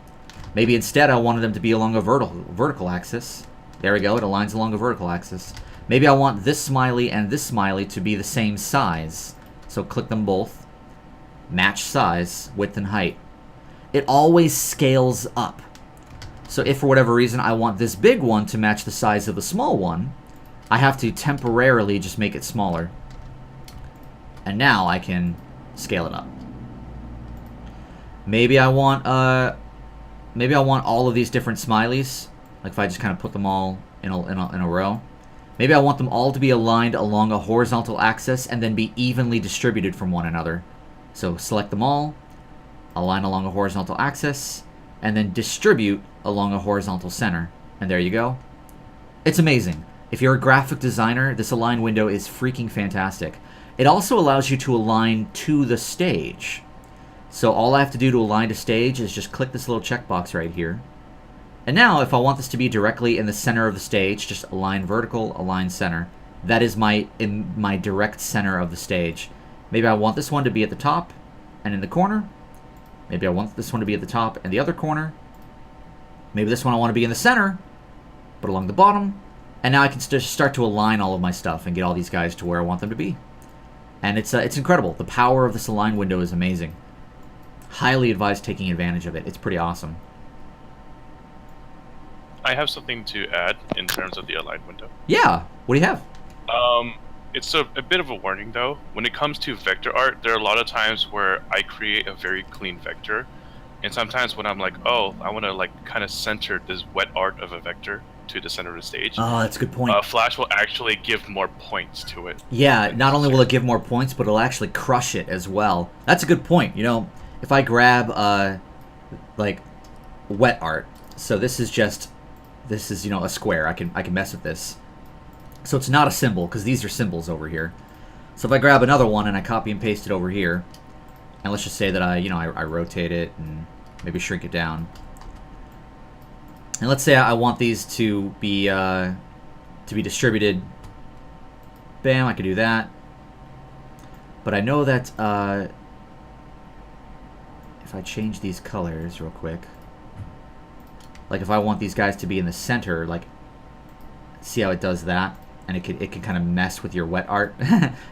Maybe instead I wanted them to be along a vertical axis. There we go, it aligns along a vertical axis. Maybe I want this smiley and this smiley to be the same size. So click them both. Match size, width and height. It always scales up. So if for whatever reason I want this big one to match the size of the small one, I have to temporarily just make it smaller. And now I can scale it up. Maybe I want all of these different smileys. Like if I just kind of put them all in a row. Maybe I want them all to be aligned along a horizontal axis and then be evenly distributed from one another. So select them all, align along a horizontal axis, and then distribute along a horizontal center. And there you go. It's amazing. If you're a graphic designer, this align window is freaking fantastic. It also allows you to align to the stage. So all I have to do to align to stage is just click this little checkbox right here. And now if I want this to be directly in the center of the stage, just align vertical, align center. That is my direct center of the stage. Maybe I want this one to be at the top and in the corner. Maybe I want this one to be at the top and the other corner. Maybe this one I want to be in the center, but along the bottom. And now I can just start to align all of my stuff and get all these guys to where I want them to be. And it's incredible. The power of this align window is amazing. Highly advise taking advantage of it. It's pretty awesome. I have something to add in terms of the align window. Yeah. What do you have? It's a bit of a warning though. When it comes to vector art, there are a lot of times where I create a very clean vector, and sometimes when I'm like, oh, I want to like kind of center this wet art of a vector to the center of the stage. Oh, that's a good point. Flash will actually give more points to it. Yeah, not only will it give more points, but it'll actually crush it as well. That's a good point. You know, if I grab like wet art, so this is you know, a square. I can mess with this. So it's not a symbol because these are symbols over here. So if I grab another one and I copy and paste it over here, and let's just say that I rotate it and maybe shrink it down. And let's say I want these to be distributed. Bam, I can do that. But I know that if I change these colors real quick, like if I want these guys to be in the center, like see how it does that, and it can kind of mess with your wet art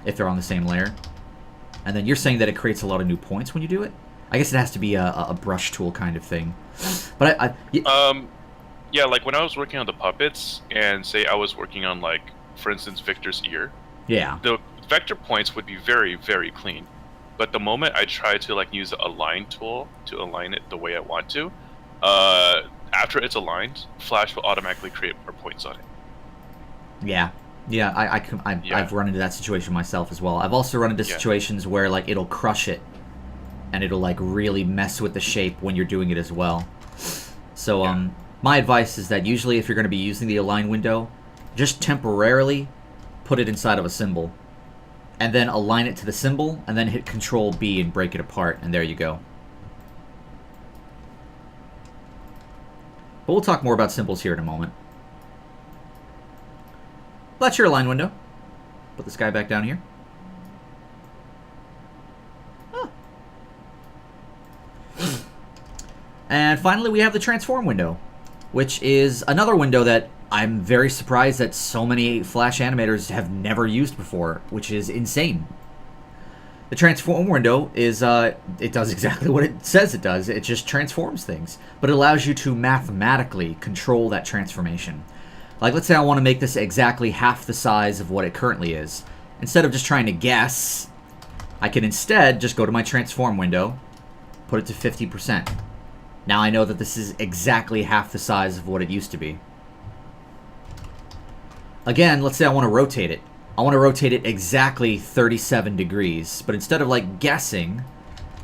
if they're on the same layer. And then you're saying that it creates a lot of new points when you do it. I guess it has to be a brush tool kind of thing. But yeah, like when I was working on the puppets, and say I was working on, like, for instance, Victor's ear. Yeah. The vector points would be very, very clean. But the moment I try to, like, use a align tool to align it the way I want to, after it's aligned, Flash will automatically create more points on it. Yeah. Yeah, I've run into that situation myself as well. I've also run into situations where, like, it'll crush it, and it'll, like, really mess with the shape when you're doing it as well. So, my advice is that usually if you're going to be using the align window, just temporarily put it inside of a symbol, and then align it to the symbol, and then hit Control B and break it apart, and there you go. But we'll talk more about symbols here in a moment. Well, that's your align window. Put this guy back down here. Oh. And finally, we have the transform window, which is another window that I'm very surprised that so many Flash animators have never used before, which is insane. The transform window is, it does exactly what it says it does. It just transforms things, but it allows you to mathematically control that transformation. Like, let's say I want to make this exactly half the size of what it currently is. Instead of just trying to guess, I can instead just go to my transform window, put it to 50%. Now I know that this is exactly half the size of what it used to be. Again, let's say I want to rotate it. I want to rotate it exactly 37 degrees, but instead of, like, guessing,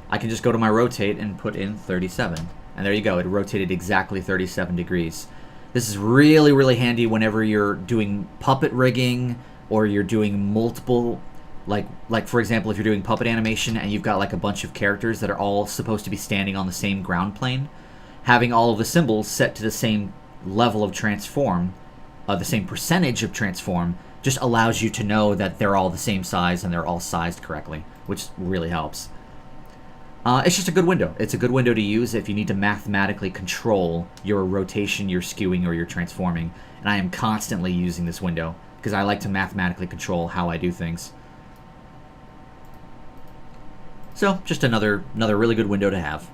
I can just go to my rotate and put in 37. And there you go, it rotated exactly 37 degrees. This is really, really handy whenever you're doing puppet rigging, or you're doing multiple, like for example, if you're doing puppet animation and you've got like a bunch of characters that are all supposed to be standing on the same ground plane, having all of the symbols set to the same level of transform, the same percentage of transform, just allows you to know that they're all the same size and they're all sized correctly, which really helps. It's just a good window. It's a good window to use if you need to mathematically control your rotation, your skewing, or your transforming. And I am constantly using this window because I like to mathematically control how I do things. So, just another really good window to have.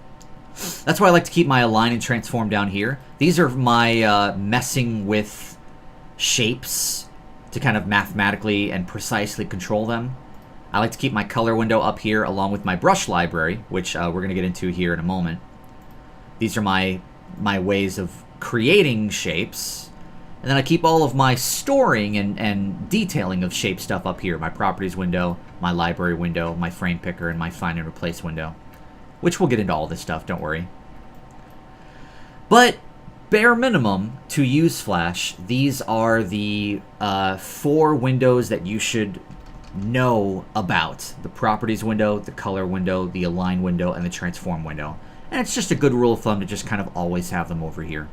That's why I like to keep my align and transform down here. These are my messing with shapes to kind of mathematically and precisely control them. I like to keep my color window up here along with my brush library, which we're going to get into here in a moment. These are my ways of creating shapes. And then I keep all of my storing and detailing of shape stuff up here. My properties window, my library window, my frame picker, and my find and replace window. Which we'll get into all this stuff, don't worry. But bare minimum, to use Flash, these are the 4 windows that you should know about. The properties window, the color window, the align window, and the transform window. And it's just a good rule of thumb to just kind of always have them over here.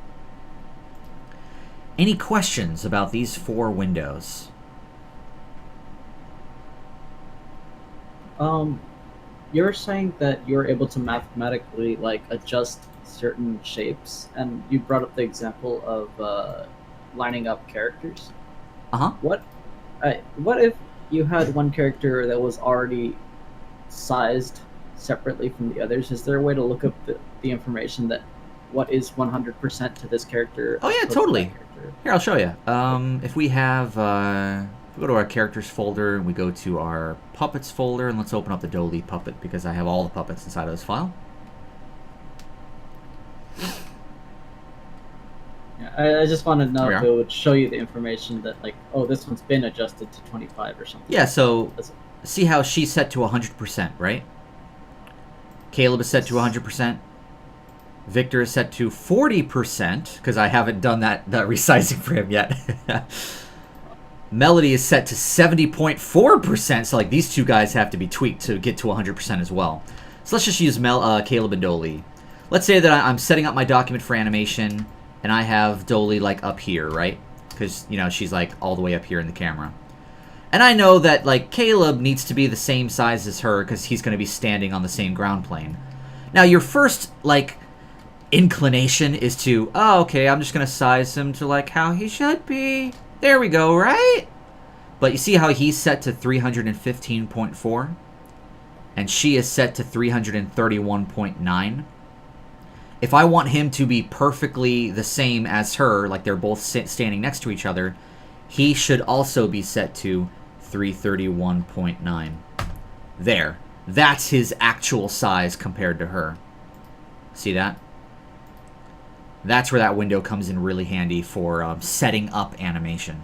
Any questions about these 4 windows? You're saying that you're able to mathematically, like, adjust certain shapes, and you brought up the example of lining up characters. What if you had one character that was already sized separately from the others? Is there a way to look up the information that what is 100% to this character? Oh yeah, totally. Here, I'll show you. If we have We go to our characters folder and we go to our puppets folder, and let's open up the Dolly puppet because I have all the puppets inside of this file. Yeah, I just want to know There we if are. it would show you the information that, like, oh, this one's been adjusted to 25 or something. Yeah, so That's- see how she's set to 100%, right? Caleb is set to 100%. Victor is set to 40%, because I haven't done that resizing for him yet. Melody is set to 70.4%, so like these two guys have to be tweaked to get to 100% as well. So let's just use Caleb and Dolly. Let's say that I'm setting up my document for animation, and I have Dolly like up here, right? Because, you know, she's like all the way up here in the camera. And I know that like Caleb needs to be the same size as her because he's going to be standing on the same ground plane. Now your first like inclination is to, oh, okay, I'm just going to size him to like how he should be. There we go, right? But you see how he's set to 315.4? And she is set to 331.9. If I want him to be perfectly the same as her, like they're both standing next to each other, he should also be set to 331.9. There. That's his actual size compared to her. See that? That's where that window comes in really handy for setting up animation.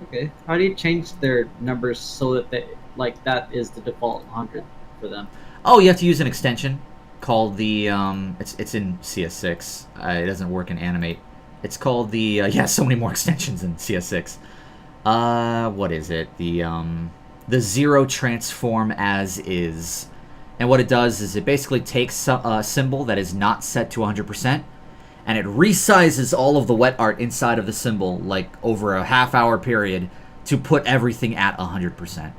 Okay. How do you change their numbers so that they, like, that is the default 100 for them? Oh, you have to use an extension called the it's in CS6. It doesn't work in Animate. It's called the yeah, so many more extensions in CS6. What is it? The zero transform as is. And what it does is it basically takes a symbol that is not set to 100%, and it resizes all of the wet art inside of the symbol, like over a half-hour period, to put everything at 100%.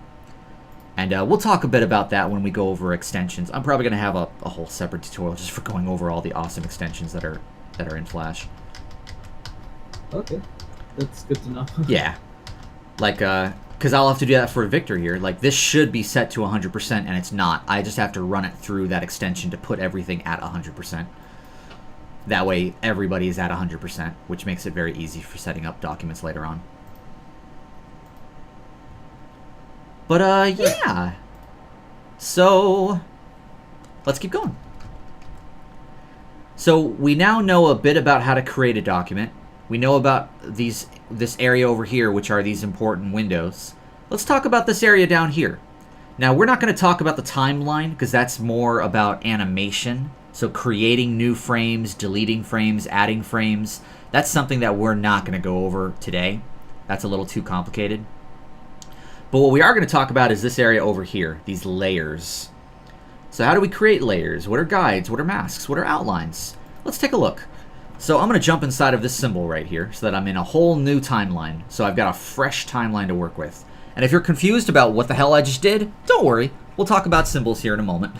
And we'll talk a bit about that when we go over extensions. I'm probably going to have a whole separate tutorial just for going over all the awesome extensions that are in Flash. Okay. That's good to know. Yeah. Like, because I'll have to do that for Victor here. Like, this should be set to 100%, and it's not. I just have to run it through that extension to put everything at 100%. That way, everybody is at 100%, which makes it very easy for setting up documents later on. But, yeah. So, let's keep going. So, we now know a bit about how to create a document. We know about this area over here, which are these important windows. Let's talk about this area down here. Now, we're not going to talk about the timeline, because that's more about animation. So creating new frames, deleting frames, adding frames. That's something that we're not going to go over today. That's a little too complicated. But what we are going to talk about is this area over here, these layers. So how do we create layers? What are guides? What are masks? What are outlines? Let's take a look. So I'm going to jump inside of this symbol right here so that I'm in a whole new timeline. So I've got a fresh timeline to work with. And if you're confused about what the hell I just did, don't worry. We'll talk about symbols here in a moment.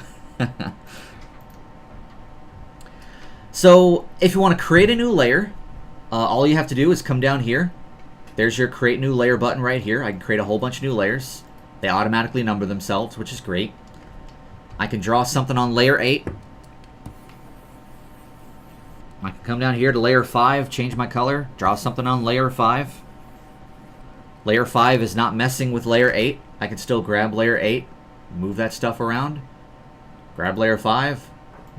So if you want to create a new layer, all you have to do is come down here. There's your create new layer button right here. I can create a whole bunch of new layers. They automatically number themselves, which is great. I can draw something on layer 8. I can come down here to layer 5, change my color, draw something on layer 5. Layer 5 is not messing with layer 8. I can still grab layer 8, move that stuff around. Grab layer 5,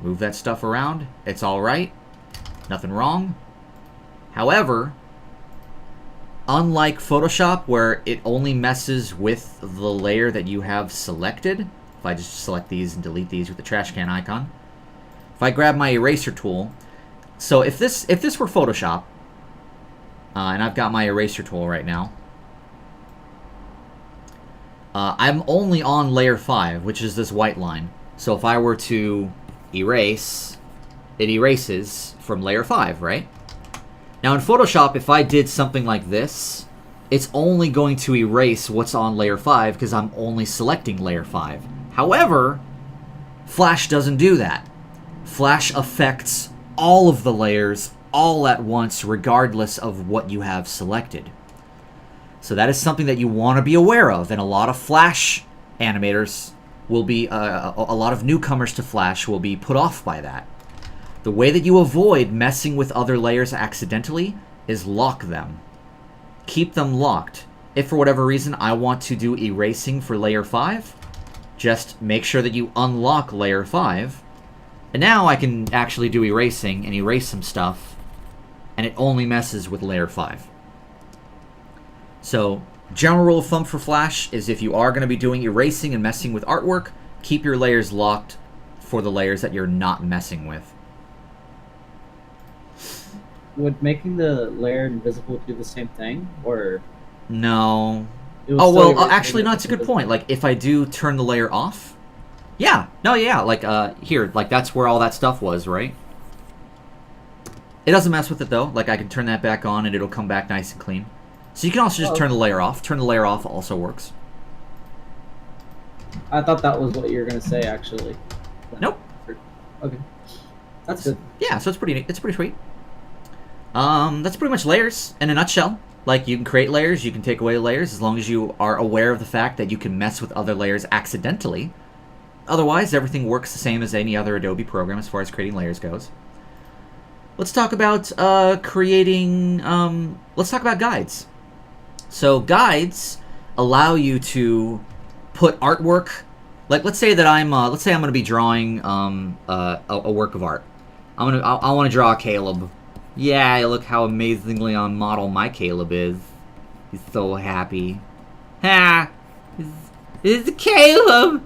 move that stuff around. It's alright. Nothing wrong. However, unlike Photoshop, where it only messes with the layer that you have selected, if I just select these and delete these with the trash can icon, if I grab my eraser tool, so if this were Photoshop, and I've got my eraser tool right now, I'm only on layer 5, which is this white line. So if I were to erase, it erases from layer 5, right? Now in Photoshop, if I did something like this, it's only going to erase what's on layer 5 because I'm only selecting layer 5. However, Flash doesn't do that. Flash affects all of the layers all at once, regardless of what you have selected. So that is something that you want to be aware of, and a lot of Flash animators will be, a lot of newcomers to Flash will be put off by that. The way that you avoid messing with other layers accidentally is lock them. Keep them locked. If for whatever reason I want to do erasing for layer 5, just make sure that you unlock layer 5. And now I can actually do erasing and erase some stuff, and it only messes with layer 5. So, general rule of thumb for Flash is if you are going to be doing erasing and messing with artwork, keep your layers locked for the layers that you're not messing with. Would making the layer invisible do the same thing, or No. it would Oh, still well, erase actually, it no, if it's a it's good point. Like, if I do turn the layer off, yeah. No, yeah, like, here, like, that's where all that stuff was, right? It doesn't mess with it, though. Like, I can turn that back on, and it'll come back nice and clean. So you can also just turn the layer off. Turn the layer off also works. I thought that was what you were gonna say, actually. Nope. Okay, that's good. Yeah, so it's pretty sweet. That's pretty much layers in a nutshell. Like, you can create layers, you can take away layers, as long as you are aware of the fact that you can mess with other layers accidentally. Otherwise, everything works the same as any other Adobe program as far as creating layers goes. Let's talk about let's talk about guides. So guides allow you to put artwork. Like, let's say that I'm going to be drawing a work of art. I want to draw a Caleb. Yeah, look how amazingly on model my Caleb is. He's so happy. Ha! It's Caleb!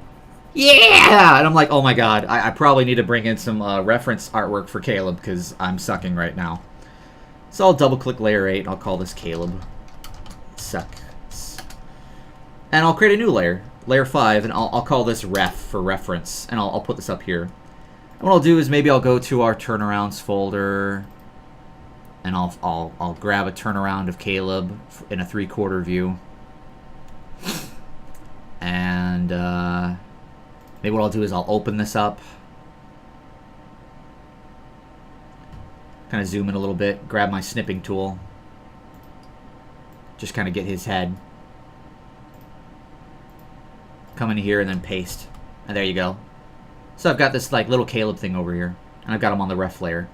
Yeah! And I'm like, oh my god, I probably need to bring in some reference artwork for Caleb because I'm sucking right now. So I'll double-click layer 8 and I'll call this Caleb. Sucks. And I'll create a new layer, layer 5, and I'll call this ref for reference, and I'll put this up here. And what I'll do is maybe I'll go to our turnarounds folder, and I'll grab a turnaround of Caleb in a 3/4 view. And maybe what I'll do is I'll open this up. Kind of zoom in a little bit, grab my snipping tool. Just kind of get his head. Come in here and then paste. And there you go. So I've got this like little Caleb thing over here. And I've got him on the ref layer.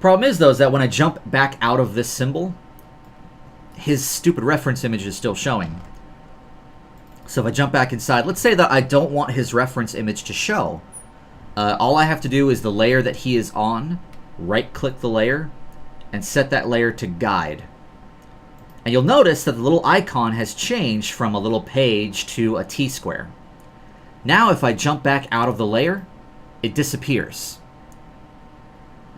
Problem is, though, is that when I jump back out of this symbol, his stupid reference image is still showing. So if I jump back inside, let's say that I don't want his reference image to show. All I have to do is the layer that he is on, right-click the layer, and set that layer to guide. And you'll notice that the little icon has changed from a little page to a T-square. Now if I jump back out of the layer, it disappears.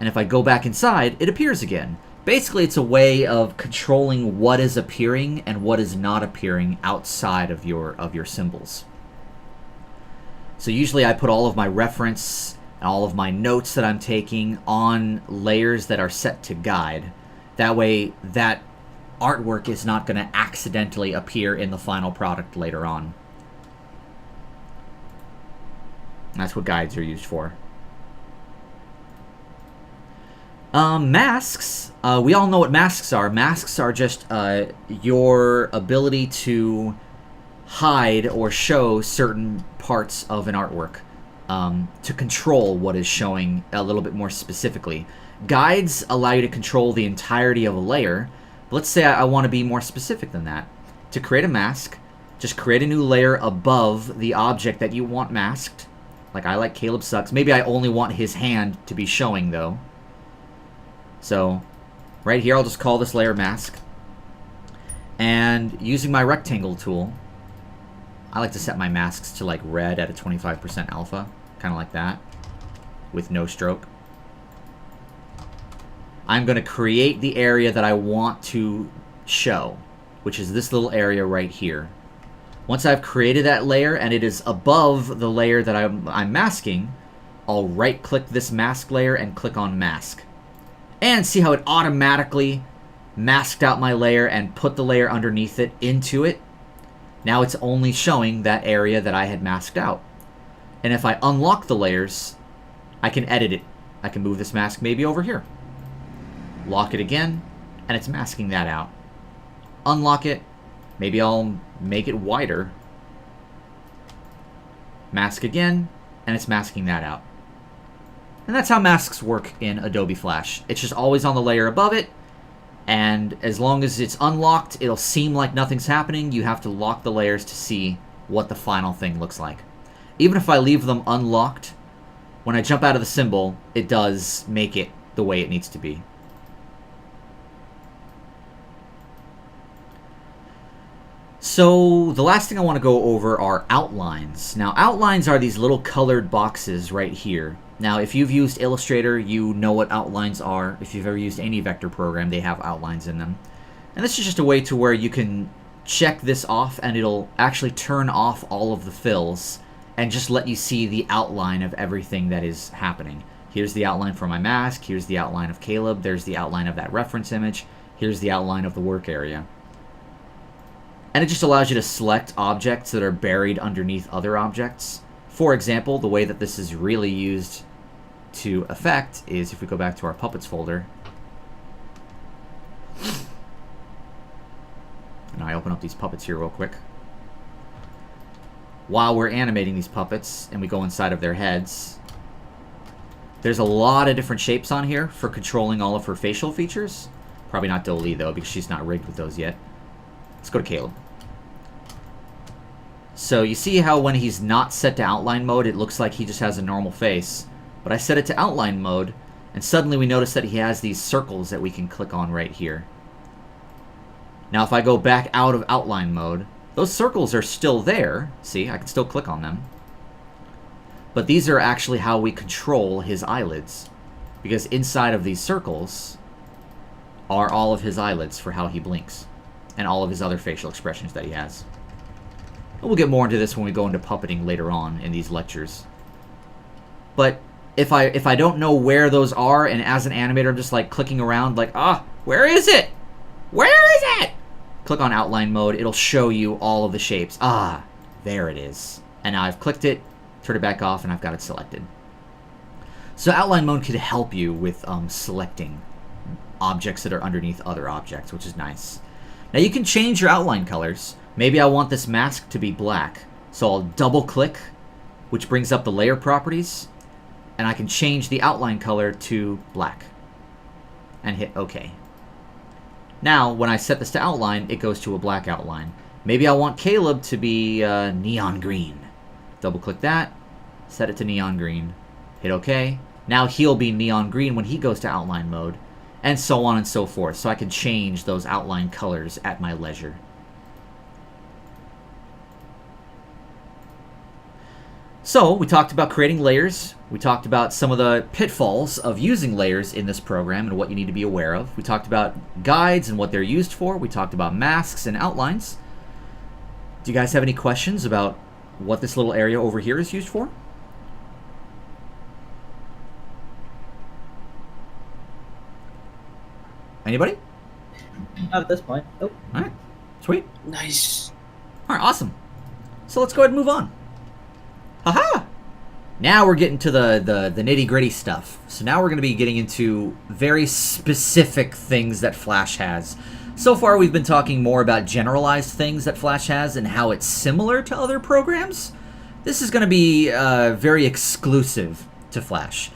And if I go back inside, it appears again. Basically, it's a way of controlling what is appearing and what is not appearing outside of your symbols. So usually I put all of my reference and all of my notes that I'm taking on layers that are set to guide. That way, that artwork is not going to accidentally appear in the final product later on. That's what guides are used for. Masks. We all know what masks are. Masks are just your ability to hide or show certain parts of an artwork. To control what is showing a little bit more specifically. Guides allow you to control the entirety of a layer. Let's say I want to be more specific than that. To create a mask, just create a new layer above the object that you want masked. Like, I like Caleb Sucks. Maybe I only want his hand to be showing, though. So, right here, I'll just call this layer mask. And using my rectangle tool, I like to set my masks to, like, red at a 25% alpha. Kind of like that. With no stroke. I'm going to create the area that I want to show, which is this little area right here. Once I've created that layer and it is above the layer that I'm masking, I'll right-click this mask layer and click on Mask. And see how it automatically masked out my layer and put the layer underneath it into it? Now it's only showing that area that I had masked out. And if I unlock the layers, I can edit it. I can move this mask maybe over here. Lock it again, and it's masking that out. Unlock it. Maybe I'll make it wider. Mask again, and it's masking that out. And that's how masks work in Adobe Flash. It's just always on the layer above it, And as long as it's unlocked, it'll seem like nothing's happening. You have to lock the layers to see what the final thing looks like. Even if I leave them unlocked, when I jump out of the symbol, it does make it the way it needs to be. So the last thing I want to go over are outlines. Now, outlines are these little colored boxes right here. Now, if you've used Illustrator, you know what outlines are. If you've ever used any vector program, they have outlines in them. And this is just a way to where you can check this off and it'll actually turn off all of the fills and just let you see the outline of everything that is happening. Here's the outline for my mask. Here's the outline of Caleb. There's the outline of that reference image. Here's the outline of the work area. And it just allows you to select objects that are buried underneath other objects. For example, the way that this is really used to effect is if we go back to our puppets folder. And I open up these puppets here real quick. While we're animating these puppets and we go inside of their heads, there's a lot of different shapes on here for controlling all of her facial features. Probably not Dolee though, because she's not rigged with those yet. Let's go to Caleb. So you see how when he's not set to outline mode, it looks like he just has a normal face. But I set it to outline mode, and suddenly we notice that he has these circles that we can click on right here. Now if I go back out of outline mode, those circles are still there. See, I can still click on them. But these are actually how we control his eyelids. Because inside of these circles are all of his eyelids for how he blinks. And all of his other facial expressions that he has. And we'll get more into this when we go into puppeting later on in these lectures. But if I don't know where those are, and as an animator I'm just like clicking around like, where is it? Where is it? Click on outline mode, it'll show you all of the shapes. There it is. And now I've clicked it, turn it back off, and I've got it selected. So outline mode could help you with selecting objects that are underneath other objects, which is nice. Now you can change your outline colors. Maybe I want this mask to be black. So I'll double click, which brings up the layer properties, and I can change the outline color to black. And hit OK. Now, when I set this to outline, it goes to a black outline. Maybe I want Caleb to be neon green. Double click that, set it to neon green, hit OK. Now he'll be neon green when he goes to outline mode. And so on and so forth. So I can change those outline colors at my leisure. So we talked about creating layers. We talked about some of the pitfalls of using layers in this program and what you need to be aware of. We talked about guides and what they're used for. We talked about masks and outlines. Do you guys have any questions about what this little area over here is used for? Anybody? Not at this point. Nope. All right. Sweet. Nice. All right, awesome. So let's go ahead and move on. Haha! Now we're getting to the nitty-gritty stuff. So now we're going to be getting into very specific things that Flash has. So far we've been talking more about generalized things that Flash has and how it's similar to other programs. This is going to be very exclusive to Flash.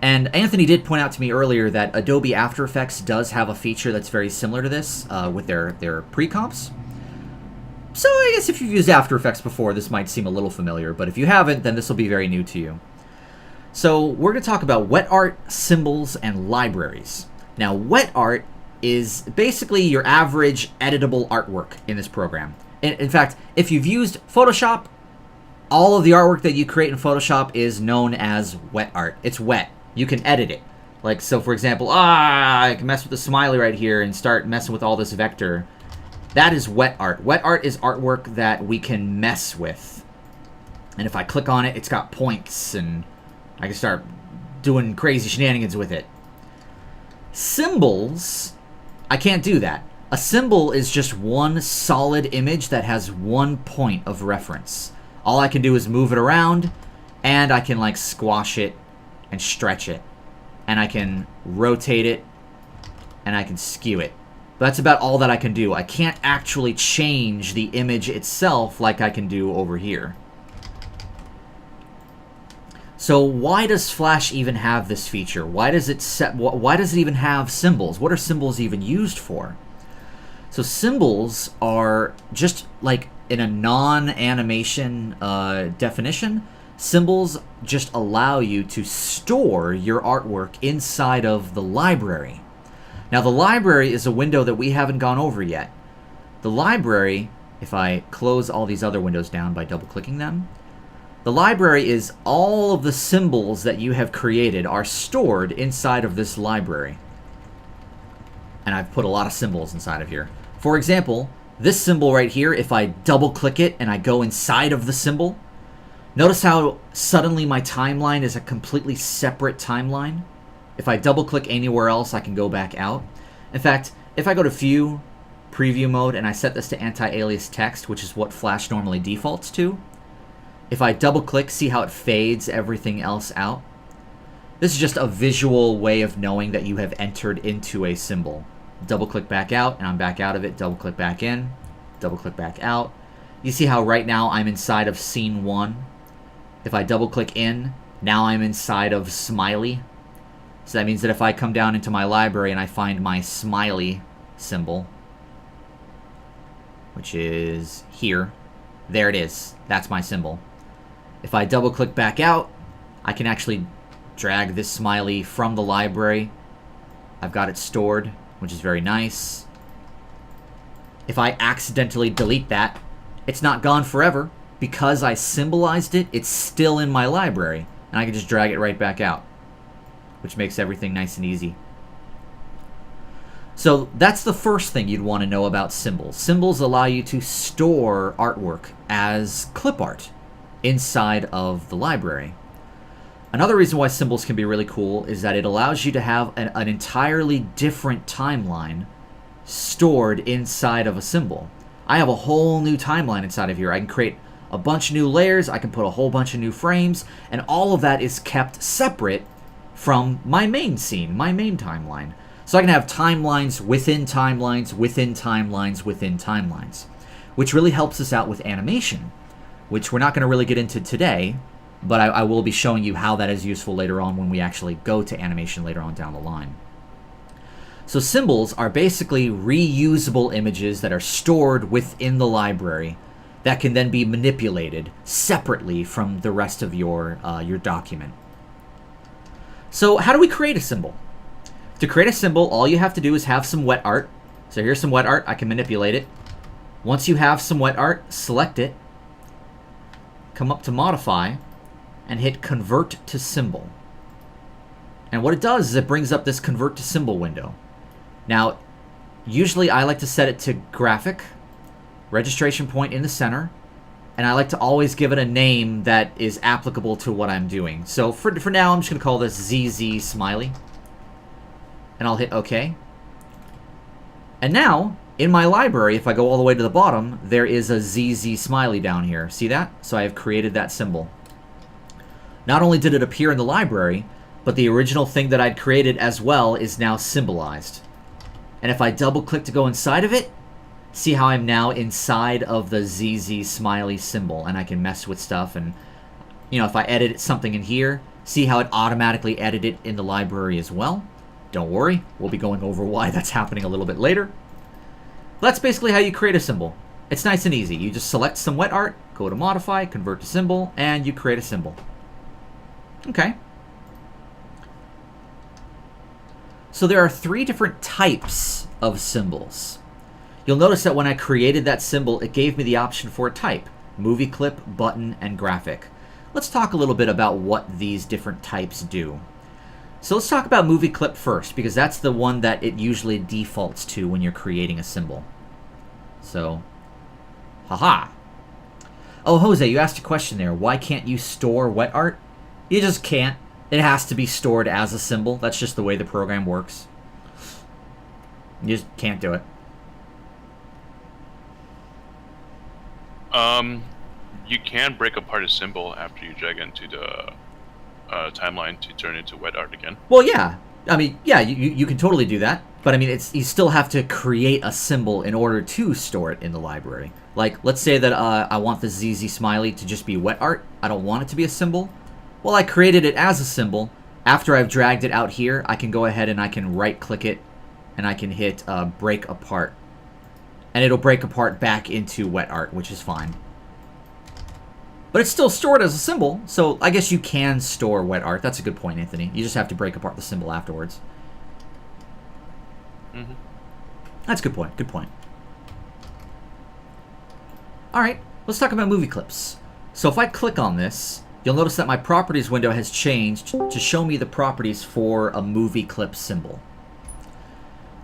And Anthony did point out to me earlier that Adobe After Effects does have a feature that's very similar to this with their pre-comps. So I guess if you've used After Effects before, this might seem a little familiar, but if you haven't, then this will be very new to you. So we're going to talk about wet art, symbols, and libraries. Now, wet art is basically your average editable artwork in this program. In fact, if you've used Photoshop, all of the artwork that you create in Photoshop is known as wet art. It's wet. You can edit it. Like, so for example, I can mess with the smiley right here and start messing with all this vector. That is wet art. Wet art is artwork that we can mess with. And if I click on it, it's got points, and I can start doing crazy shenanigans with it. Symbols, I can't do that. A symbol is just one solid image that has one point of reference. All I can do is move it around, and I can like squash it and stretch it. And I can rotate it, and I can skew it. But that's about all that I can do. I can't actually change the image itself like I can do over here. So why does Flash even have this feature? Why does it even have symbols? What are symbols even used for? So symbols are just like in a non-animation definition, symbols just allow you to store your artwork inside of the library. Now the library is a window that we haven't gone over yet. The library, if I close all these other windows down by double-clicking them, the library is all of the symbols that you have created are stored inside of this library. And I've put a lot of symbols inside of here. For example, this symbol right here, if I double-click it and I go inside of the symbol, notice how suddenly my timeline is a completely separate timeline? If I double-click anywhere else, I can go back out. In fact, if I go to View, Preview mode, and I set this to anti-alias text, which is what Flash normally defaults to, if I double-click, see how it fades everything else out? This is just a visual way of knowing that you have entered into a symbol. Double-click back out, and I'm back out of it. Double-click back in, double-click back out. You see how right now I'm inside of Scene 1? If I double-click in, now I'm inside of Smiley. So that means that if I come down into my library and I find my Smiley symbol, which is here, there it is. That's my symbol. If I double-click back out, I can actually drag this smiley from the library. I've got it stored, which is very nice. If I accidentally delete that, it's not gone forever. Because I symbolized it, it's still in my library. And I can just drag it right back out, which makes everything nice and easy. So that's the first thing you'd want to know about symbols. Symbols allow you to store artwork as clip art inside of the library. Another reason why symbols can be really cool is that it allows you to have an entirely different timeline stored inside of a symbol. I have a whole new timeline inside of here. I can create a bunch of new layers, I can put a whole bunch of new frames, and all of that is kept separate from my main scene, my main timeline. So I can have timelines within timelines, within timelines, within timelines, which really helps us out with animation, which we're not going to really get into today, but I will be showing you how that is useful later on when we actually go to animation later on down the line. So symbols are basically reusable images that are stored within the library that can then be manipulated separately from the rest of your document. So how do we create a symbol? To create a symbol, all you have to do is have some wet art. So here's some wet art. I can manipulate it. Once you have some wet art, select it, come up to Modify, and hit Convert to Symbol. And what it does is it brings up this Convert to Symbol window. Now, usually I like to set it to Graphic, registration point in the center, and I like to always give it a name that is applicable to what I'm doing. So for now, I'm just going to call this ZZ Smiley. And I'll hit OK. And now, in my library, if I go all the way to the bottom, there is a ZZ Smiley down here. See that? So I have created that symbol. Not only did it appear in the library, but the original thing that I'd created as well is now symbolized. And if I double-click to go inside of it, see how I'm now inside of the ZZ Smiley symbol, and I can mess with stuff. And, you know, if I edit something in here, see how it automatically edited in the library as well. Don't worry, we'll be going over why that's happening a little bit later. That's basically how you create a symbol. It's nice and easy. You just select some wet art, go to Modify, Convert to Symbol, and you create a symbol. Okay. So there are 3 different types of symbols. You'll notice that when I created that symbol, it gave me the option for a type: movie clip, button, and graphic. Let's talk a little bit about what these different types do. So let's talk about movie clip first, because that's the one that it usually defaults to when you're creating a symbol. So, haha. Oh, Jose, you asked a question there. Why can't you store wet art? You just can't. It has to be stored as a symbol. That's just the way the program works. You just can't do it. You can break apart a symbol after you drag into the timeline to turn into wet art again. Well, yeah. I mean, yeah, you can totally do that. But I mean, you still have to create a symbol in order to store it in the library. Like, let's say that I want the ZZ Smiley to just be wet art. I don't want it to be a symbol. Well, I created it as a symbol. After I've dragged it out here, I can go ahead and I can right-click it, and I can hit break apart. And it'll break apart back into wet art, which is fine. But it's still stored as a symbol, so I guess you can store wet art. That's a good point, Anthony. You just have to break apart the symbol afterwards. Mm-hmm. That's a good point. Good point. Alright, let's talk about movie clips. So if I click on this, you'll notice that my properties window has changed to show me the properties for a movie clip symbol.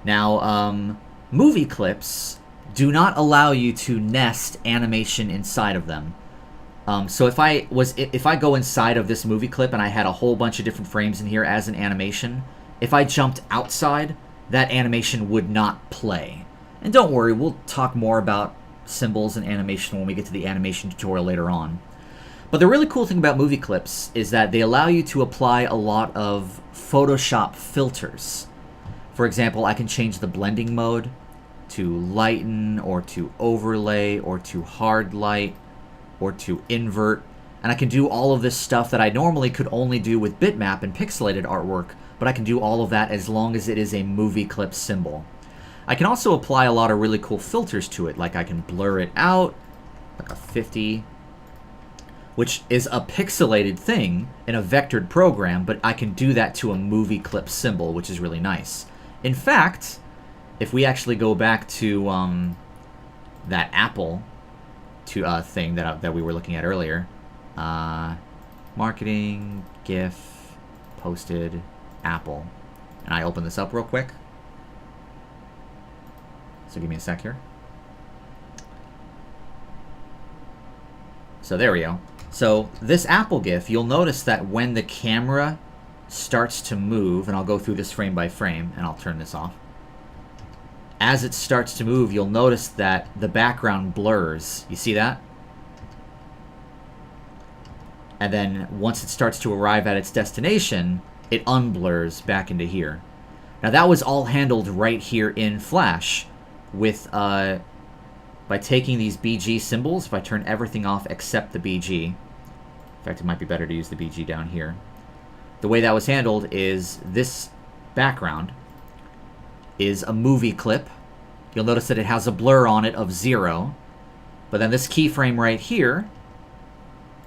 Now, movie clips do not allow you to nest animation inside of them. So if I go inside of this movie clip and I had a whole bunch of different frames in here as an animation, if I jumped outside, that animation would not play. And don't worry, we'll talk more about symbols and animation when we get to the animation tutorial later on. But the really cool thing about movie clips is that they allow you to apply a lot of Photoshop filters. For example, I can change the blending mode to lighten, or to overlay, or to hard light, or to invert. And I can do all of this stuff that I normally could only do with bitmap and pixelated artwork, but I can do all of that as long as it is a movie clip symbol. I can also apply a lot of really cool filters to it, like I can blur it out, like a 50, which is a pixelated thing in a vectored program, but I can do that to a movie clip symbol, which is really nice. In fact, if we actually go back to that Apple thing that we were looking at earlier, marketing, GIF, posted, Apple, and I open this up real quick. So give me a sec here. So there we go. So this Apple GIF, you'll notice that when the camera starts to move, and I'll go through this frame by frame, and I'll turn this off. As it starts to move, you'll notice that the background blurs. You see that? And then once it starts to arrive at its destination, it unblurs back into here. Now that was all handled right here in Flash with by taking these BG symbols. If I turn everything off except the BG, in fact it might be better to use the BG down here. The way that was handled is this background is a movie clip. You'll notice that it has a blur on it of 0, but then this keyframe right here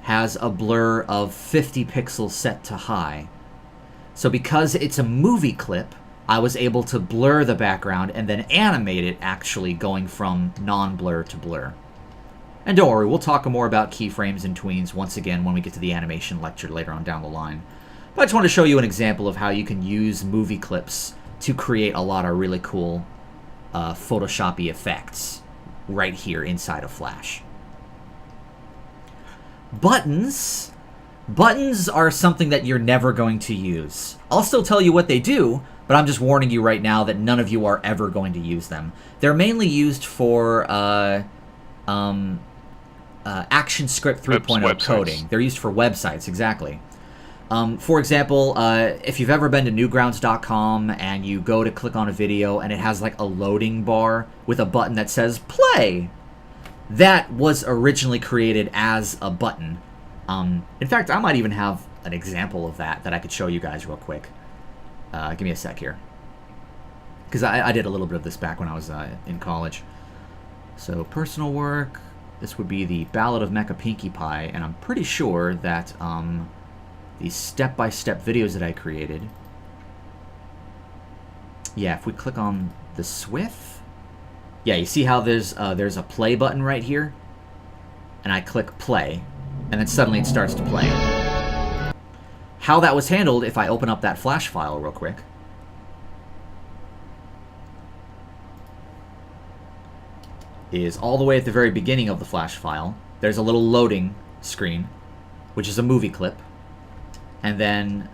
has a blur of 50 pixels set to high. So because it's a movie clip, I was able to blur the background and then animate it actually going from non-blur to blur. And don't worry, we'll talk more about keyframes and tweens once again when we get to the animation lecture later on down the line. But I just want to show you an example of how you can use movie clips to create a lot of really cool Photoshop-y effects right here inside of Flash. Buttons. Buttons are something that you're never going to use. I'll still tell you what they do, but I'm just warning you right now that none of you are ever going to use them. They're mainly used for ActionScript 3.0 coding. They're used for websites, exactly. For example, if you've ever been to newgrounds.com and you go to click on a video and it has like a loading bar with a button that says play, that was originally created as a button. In fact, I might even have an example of that I could show you guys real quick. Give me a sec here. Because I did a little bit of this back when I was in college. So, personal work. This would be the Ballad of Mecha Pinkie Pie, and I'm pretty sure that these step-by-step videos that I created... Yeah, if we click on the Swift... Yeah, you see how there's a play button right here? And I click play, and then suddenly it starts to play. How that was handled, if I open up that Flash file real quick, is all the way at the very beginning of the Flash file. There's a little loading screen, which is a movie clip. And then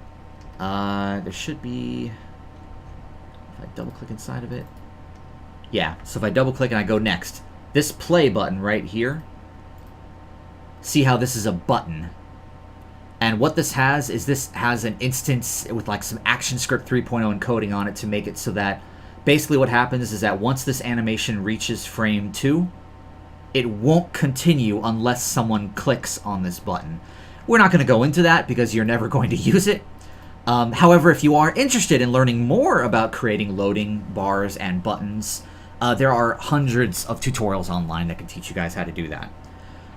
there should be, if I double click inside of it, yeah, so if I double click and I go next, this play button right here, see how this is a button. And what this has is this has an instance with like some ActionScript 3.0 encoding on it to make it so that basically what happens is that once this animation reaches frame 2, it won't continue unless someone clicks on this button. We're not going to go into that because you're never going to use it. However, if you are interested in learning more about creating loading bars and buttons, there are hundreds of tutorials online that can teach you guys how to do that.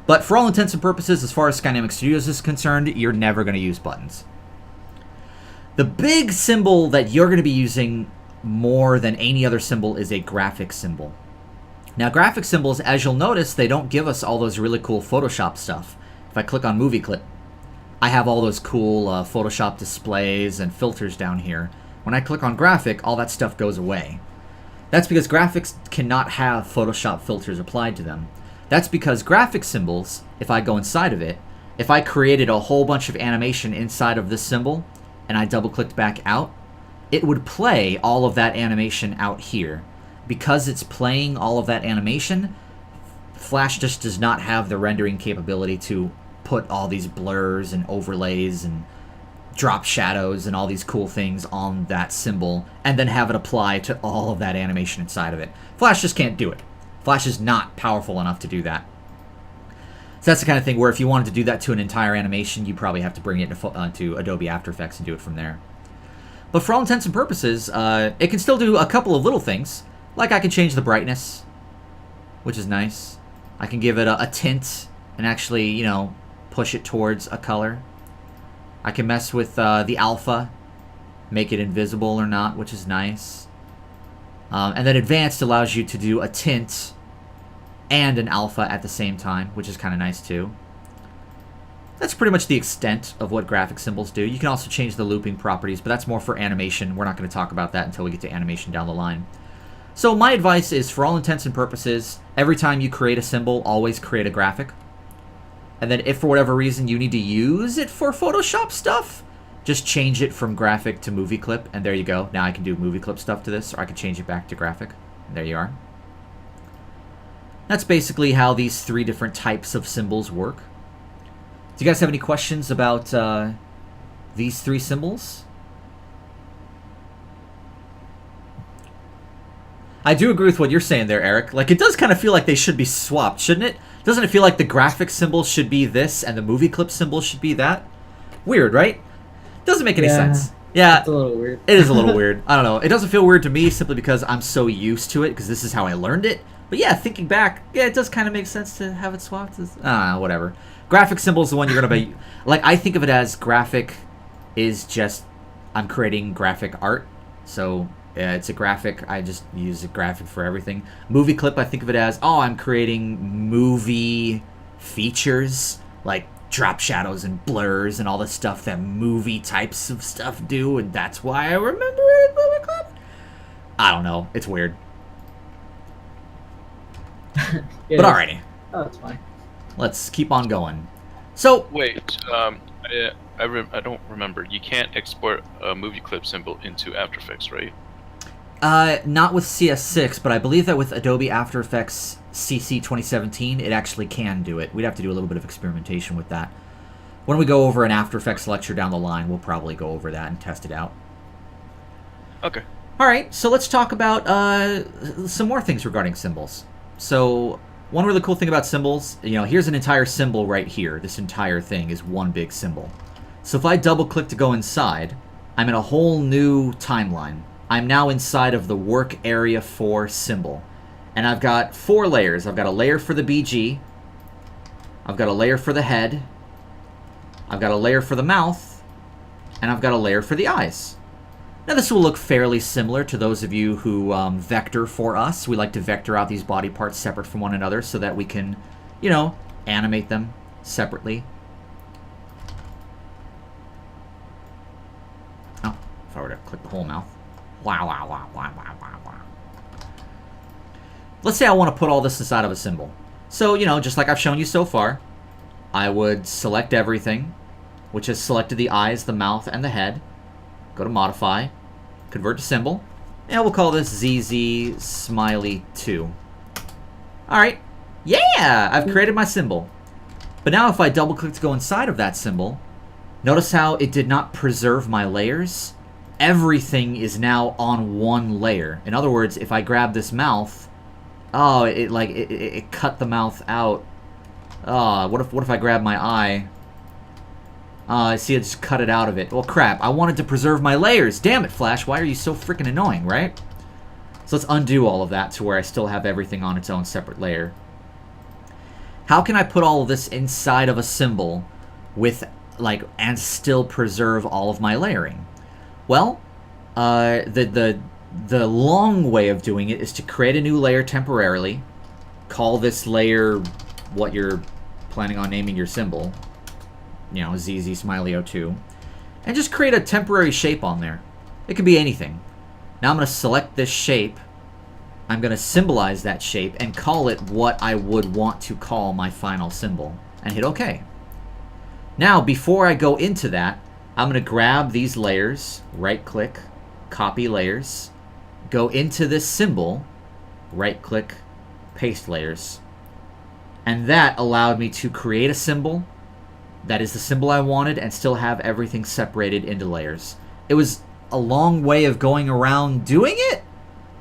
But for all intents and purposes, as far as Skydynamic Studios is concerned, you're never going to use buttons. The big symbol that you're going to be using more than any other symbol is a graphic symbol. Now, graphic symbols, as you'll notice, they don't give us all those really cool Photoshop stuff. If I click on Movie Clip, I have all those cool Photoshop displays and filters down here. When I click on graphic, all that stuff goes away. That's because graphics cannot have Photoshop filters applied to them. That's because graphic symbols, if I go inside of it, if I created a whole bunch of animation inside of this symbol, and I double-clicked back out, it would play all of that animation out here. Because it's playing all of that animation, Flash just does not have the rendering capability to put all these blurs and overlays and drop shadows and all these cool things on that symbol and then have it apply to all of that animation inside of it. Flash just can't do it. Flash is not powerful enough to do that. So that's the kind of thing where if you wanted to do that to an entire animation, you probably have to bring it to Adobe After Effects and do it from there. But for all intents and purposes, it can still do a couple of little things. Like I can change the brightness, which is nice. I can give it a tint and actually, you know, push it towards a color. I can mess with the alpha, make it invisible or not, which is nice. And then advanced allows you to do a tint and an alpha at the same time, which is kind of nice too. That's pretty much the extent of what graphic symbols do. You can also change the looping properties, but that's more for animation. We're not going to talk about that until we get to animation down the line. So my advice is, for all intents and purposes, every time you create a symbol, always create a graphic. And then if for whatever reason you need to use it for Photoshop stuff, just change it from graphic to movie clip, and there you go. Now I can do movie clip stuff to this, or I can change it back to graphic. And there you are. That's basically how these three different types of symbols work. Do you guys have any questions about these three symbols? I do agree with what you're saying there, Eric. Like, it does kind of feel like they should be swapped, shouldn't it? Doesn't it feel like the graphic symbol should be this and the movie clip symbol should be that? Weird, right? Doesn't make any sense. Yeah, It's a little weird. it is a little weird. I don't know. It doesn't feel weird to me simply because I'm so used to it, because this is how I learned it. But yeah, thinking back, yeah, it does kind of make sense to have it swapped. Whatever. Graphic symbol is the one you're going to be... Like, I think of it as graphic is just... I'm creating graphic art. So... it's a graphic. I just use a graphic for everything. Movie clip, I think of it as, oh, I'm creating movie features, like drop shadows and blurs and all the stuff that movie types of stuff do, and that's why I remember it as movie clip. I don't know. It's weird. Yeah, But alrighty. Oh, it's fine. Let's keep on going. So, Wait, I don't remember. You can't export a movie clip symbol into After Effects, right? not with CS6, but I believe that with Adobe After Effects CC 2017, it actually can do it. We'd have to do a little bit of experimentation with that. When we go over an After Effects lecture down the line, we'll probably go over that and test it out. Okay. Alright, so let's talk about some more things regarding symbols. So, one really cool thing about symbols, you know, here's an entire symbol right here. This entire thing is one big symbol. So if I double-click to go inside, I'm in a whole new timeline. I'm now inside of the work area 4 symbol. And I've got 4 layers. I've got a layer for the BG. I've got a layer for the head. I've got a layer for the mouth. And I've got a layer for the eyes. Now this will look fairly similar to those of you who vector for us. We like to vector out these body parts separate from one another so that we can, you know, animate them separately. Oh, if I were to click the whole mouth. Wow, wow, wow, wow, wow, wow, wow. Let's say I want to put all this inside of a symbol. So, you know, just like I've shown you so far, I would select everything, which has selected the eyes, the mouth, and the head. Go to Modify, Convert to Symbol, and we'll call this ZZ Smiley 2. Alright, yeah! I've created my symbol. But now if I double-click to go inside of that symbol, notice how it did not preserve my layers? Everything is now on one layer. In other words, if I grab this mouth, oh, it cut the mouth out. Oh, what if I grab my eye? See, I just cut it out of it. Well, crap. I wanted to preserve my layers. Damn it, Flash. Why are you so freaking annoying, right? So let's undo all of that to where I still have everything on its own separate layer. How can I put all of this inside of a symbol with, like, and still preserve all of my layering? Well, the long way of doing it is to create a new layer temporarily. Call this layer what you're planning on naming your symbol. You know, ZZ Smiley 02. And just create a temporary shape on there. It could be anything. Now I'm going to select this shape. I'm going to symbolize that shape and call it what I would want to call my final symbol. And hit OK. Now, before I go into that, I'm going to grab these layers, right-click, copy layers, go into this symbol, right-click, paste layers. And that allowed me to create a symbol that is the symbol I wanted and still have everything separated into layers. It was a long way of going around doing it,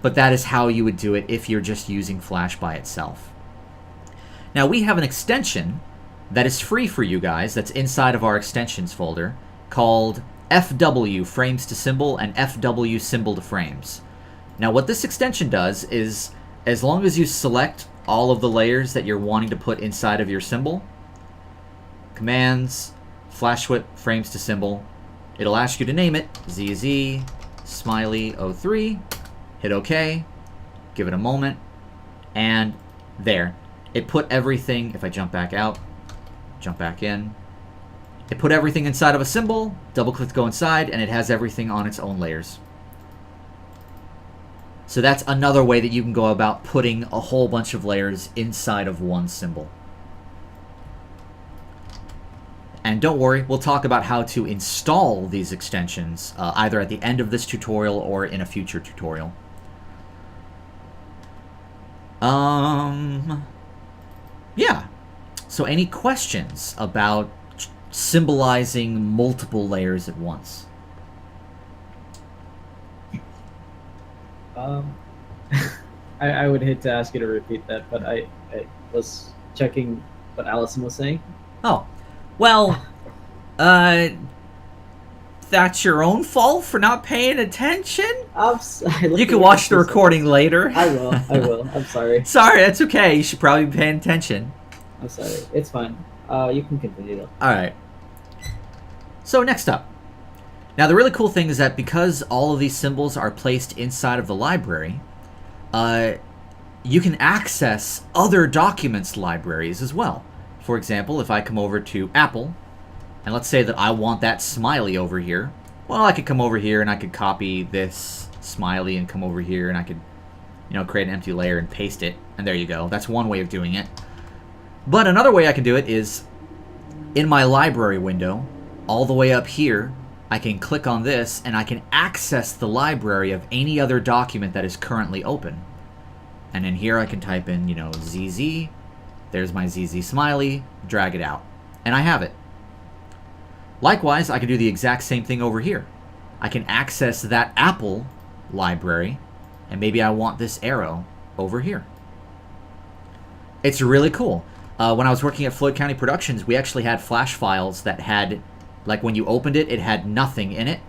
but that is how you would do it if you're just using Flash by itself. Now we have an extension that is free for you guys that's inside of our extensions folder called FW frames to symbol and FW symbol to frames. Now what this extension does is, as long as you select all of the layers that you're wanting to put inside of your symbol, commands, flash whip, frames to symbol, it'll ask you to name it, ZZ, Smiley 03, hit OK, give it a moment, and there. It put everything, if I jump back out, jump back in, it put everything inside of a symbol, double click to go inside, and it has everything on its own layers. So that's another way that you can go about putting a whole bunch of layers inside of one symbol. And don't worry, we'll talk about how to install these extensions either at the end of this tutorial or in a future tutorial. Yeah. So any questions about symbolizing multiple layers at once? I would hate to ask you to repeat that, but I was checking what Allison was saying. Oh. Well, that's your own fault for not paying attention? You can watch the recording later. I will. I'm sorry. Sorry, that's okay. You should probably be paying attention. I'm sorry. It's fine. You can continue though. Alright. So next up. Now the really cool thing is that because all of these symbols are placed inside of the library, you can access other documents libraries as well. For example, if I come over to Apple, and let's say that I want that smiley over here, well, I could come over here and I could copy this smiley and come over here and I could, you know, create an empty layer and paste it, and there you go. That's one way of doing it. But another way I can do it is in my library window, all the way up here, I can click on this and I can access the library of any other document that is currently open. And in here I can type in, you know, ZZ. There's my ZZ Smiley, drag it out, and I have it. Likewise, I can do the exact same thing over here. I can access that Apple library, and maybe I want this arrow over here. It's really cool. When I was working at Floyd County Productions, we actually had Flash files that had, like when you opened it, it had nothing in it,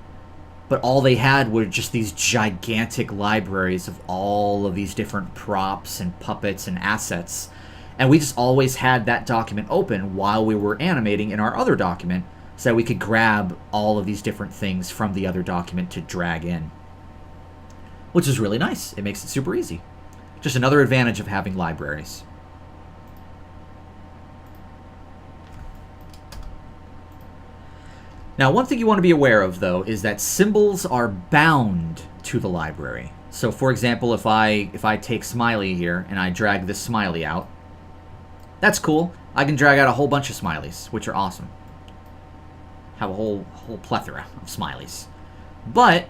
but all they had were just these gigantic libraries of all of these different props and puppets and assets. And we just always had that document open while we were animating in our other document so that we could grab all of these different things from the other document to drag in. Which is really nice. It makes it super easy. Just another advantage of having libraries. Now, one thing you want to be aware of, though, is that symbols are bound to the library. So, for example, if I take Smiley here and I drag this Smiley out, that's cool. I can drag out a whole bunch of smileys, which are awesome. Have a whole plethora of smileys. But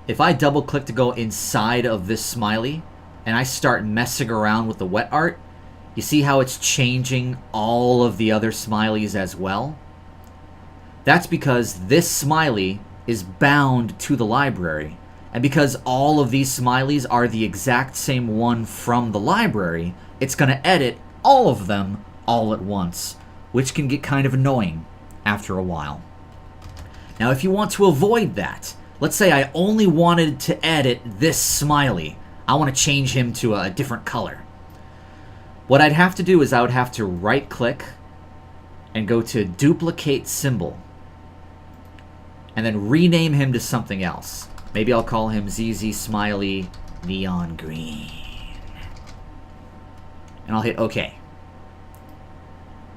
if I double click to go inside of this smiley and I start messing around with the wet art, you see how it's changing all of the other smileys as well? That's because this smiley is bound to the library. And because all of these smileys are the exact same one from the library, it's going to edit all of them all at once, which can get kind of annoying after a while. Now, if you want to avoid that, let's say I only wanted to edit this smiley. I want to change him to a different color. What I'd have to do is I would have to right-click and go to Duplicate Symbol. And then rename him to something else. Maybe I'll call him ZZ Smiley Neon Green. And I'll hit OK.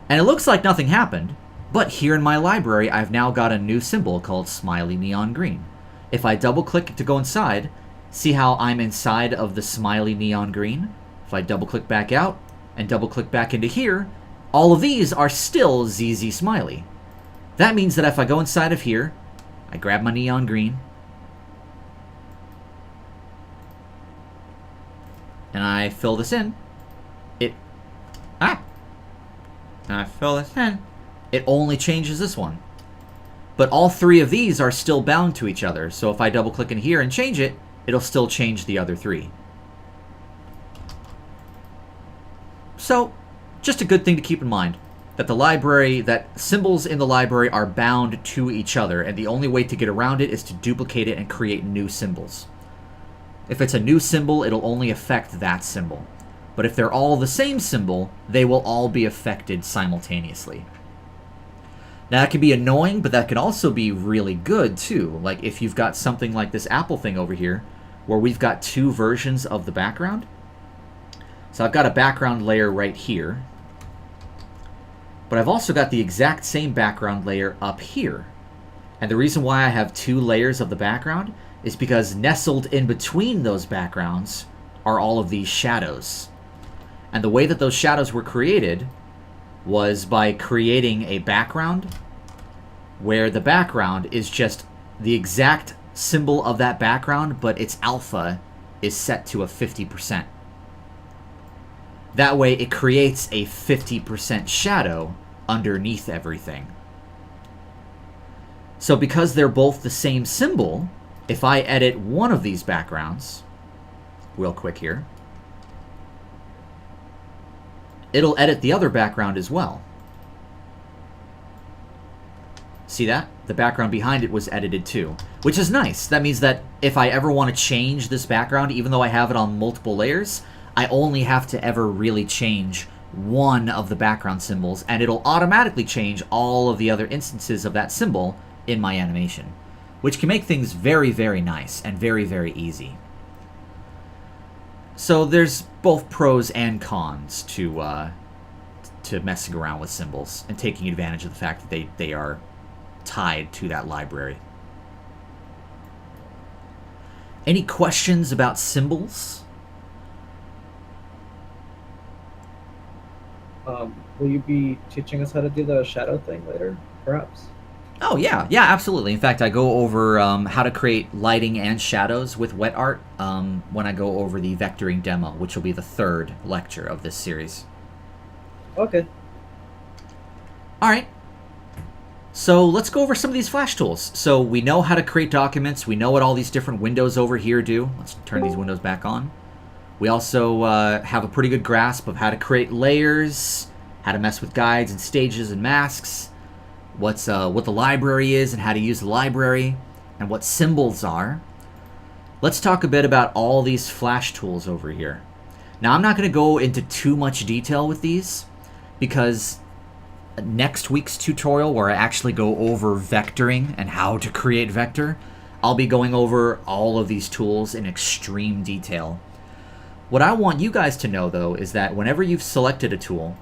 And it looks like nothing happened, but here in my library, I've now got a new symbol called Smiley Neon Green. If I double-click to go inside, see how I'm inside of the Smiley Neon Green? If I double-click back out and double-click back into here, all of these are still ZZ Smiley. That means that if I go inside of here, I grab my Neon Green, and I fill this in, and I fill this in, it only changes this one. But all three of these are still bound to each other, so if I double click in here and change it, it'll still change the other three. So, just a good thing to keep in mind, that the library, that symbols in the library are bound to each other, and the only way to get around it is to duplicate it and create new symbols. If it's a new symbol, it'll only affect that symbol. But if they're all the same symbol, they will all be affected simultaneously. Now, that can be annoying, but that can also be really good, too. Like, if you've got something like this Apple thing over here, where we've got two versions of the background. So I've got a background layer right here. But I've also got the exact same background layer up here. And the reason why I have two layers of the background is because nestled in between those backgrounds are all of these shadows. And the way that those shadows were created was by creating a background where the background is just the exact symbol of that background, but its alpha is set to a 50%. That way it creates a 50% shadow underneath everything. So because they're both the same symbol, if I edit one of these backgrounds, real quick here, it'll edit the other background as well. See that? The background behind it was edited too, which is nice. That means that if I ever want to change this background, even though I have it on multiple layers, I only have to ever really change one of the background symbols, and it'll automatically change all of the other instances of that symbol in my animation, which can make things very, very nice and very, very easy. So there's both pros and cons to messing around with symbols and taking advantage of the fact that they are tied to that library. Any questions about symbols? Will you be teaching us how to do the shadow thing later, perhaps? Oh, yeah, absolutely. In fact, I go over how to create lighting and shadows with wet art when I go over the vectoring demo, which will be the third lecture of this series. Okay. All right. So let's go over some of these Flash tools. So we know how to create documents. We know what all these different windows over here do. Let's turn these windows back on. We also have a pretty good grasp of how to create layers, how to mess with guides and stages and masks, what the library is and how to use the library, and what symbols are. Let's talk a bit about all these Flash tools over here. Now, I'm not going to go into too much detail with these, because next week's tutorial, where I actually go over vectoring and how to create vector, I'll be going over all of these tools in extreme detail. What I want you guys to know, though, is that whenever you've selected a tool,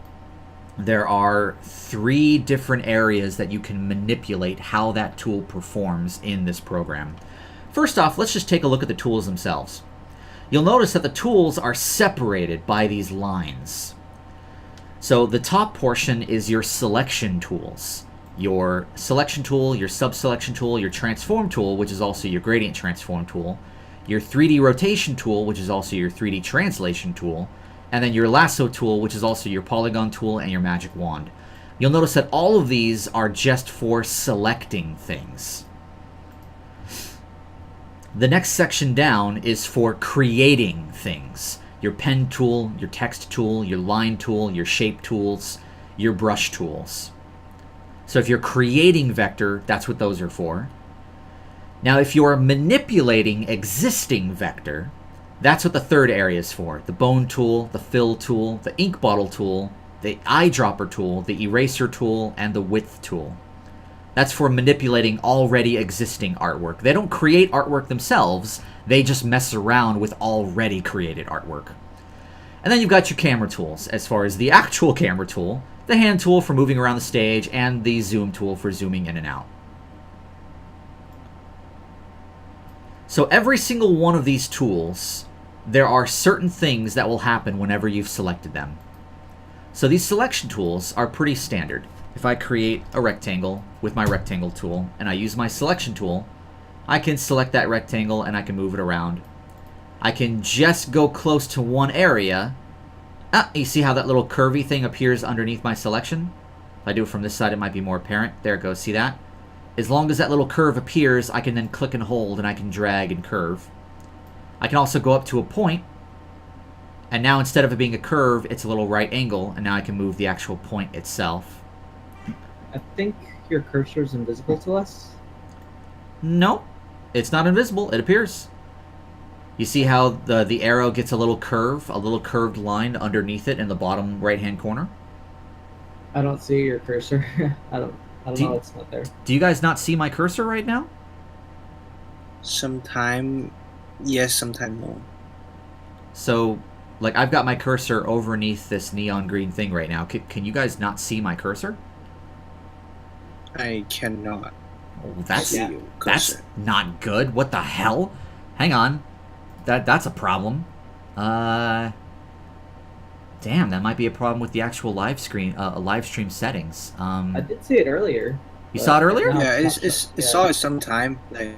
there are 3 different areas that you can manipulate how that tool performs in this program. First off, let's just take a look at the tools themselves. You'll notice that the tools are separated by these lines. So the top portion is your selection tools. Your selection tool, your subselection tool, your transform tool, which is also your gradient transform tool, your 3D rotation tool, which is also your 3D translation tool, and then your lasso tool, which is also your polygon tool and your magic wand. You'll notice that all of these are just for selecting things. The next section down is for creating things. Your pen tool, your text tool, your line tool, your shape tools, your brush tools. So if you're creating vector, that's what those are for. Now, if you're manipulating existing vector, that's what the third area is for. The bone tool, the fill tool, the ink bottle tool, the eyedropper tool, the eraser tool, and the width tool. That's for manipulating already existing artwork. They don't create artwork themselves, they just mess around with already created artwork. And then you've got your camera tools, as far as the actual camera tool, the hand tool for moving around the stage, and the zoom tool for zooming in and out. So every single one of these tools, there are certain things that will happen whenever you've selected them. So these selection tools are pretty standard. If I create a rectangle with my rectangle tool and I use my selection tool, I can select that rectangle and I can move it around. I can just go close to one area. You see how that little curvy thing appears underneath my selection? If I do it from this side, it might be more apparent. There it goes, see that? As long as that little curve appears, I can then click and hold and I can drag and curve. I can also go up to a point, and now instead of it being a curve, it's a little right angle, and now I can move the actual point itself. I think your cursor is invisible to us. No, it's not invisible. It appears. You see how the arrow gets a little curve, a little curved line underneath it in the bottom right-hand corner? I don't see your cursor. I don't know. It's not there. Do you guys not see my cursor right now? Sometime yes, sometime no. So, like, I've got my cursor overneath this neon green thing right now. Can you guys not see my cursor? I cannot. Oh, that's see your that's cursor. not good. What the hell? Hang on. That's a problem. Damn, that might be a problem with the actual live stream settings. I did see it earlier. You saw it earlier? No. Yeah, it saw it sometime. Like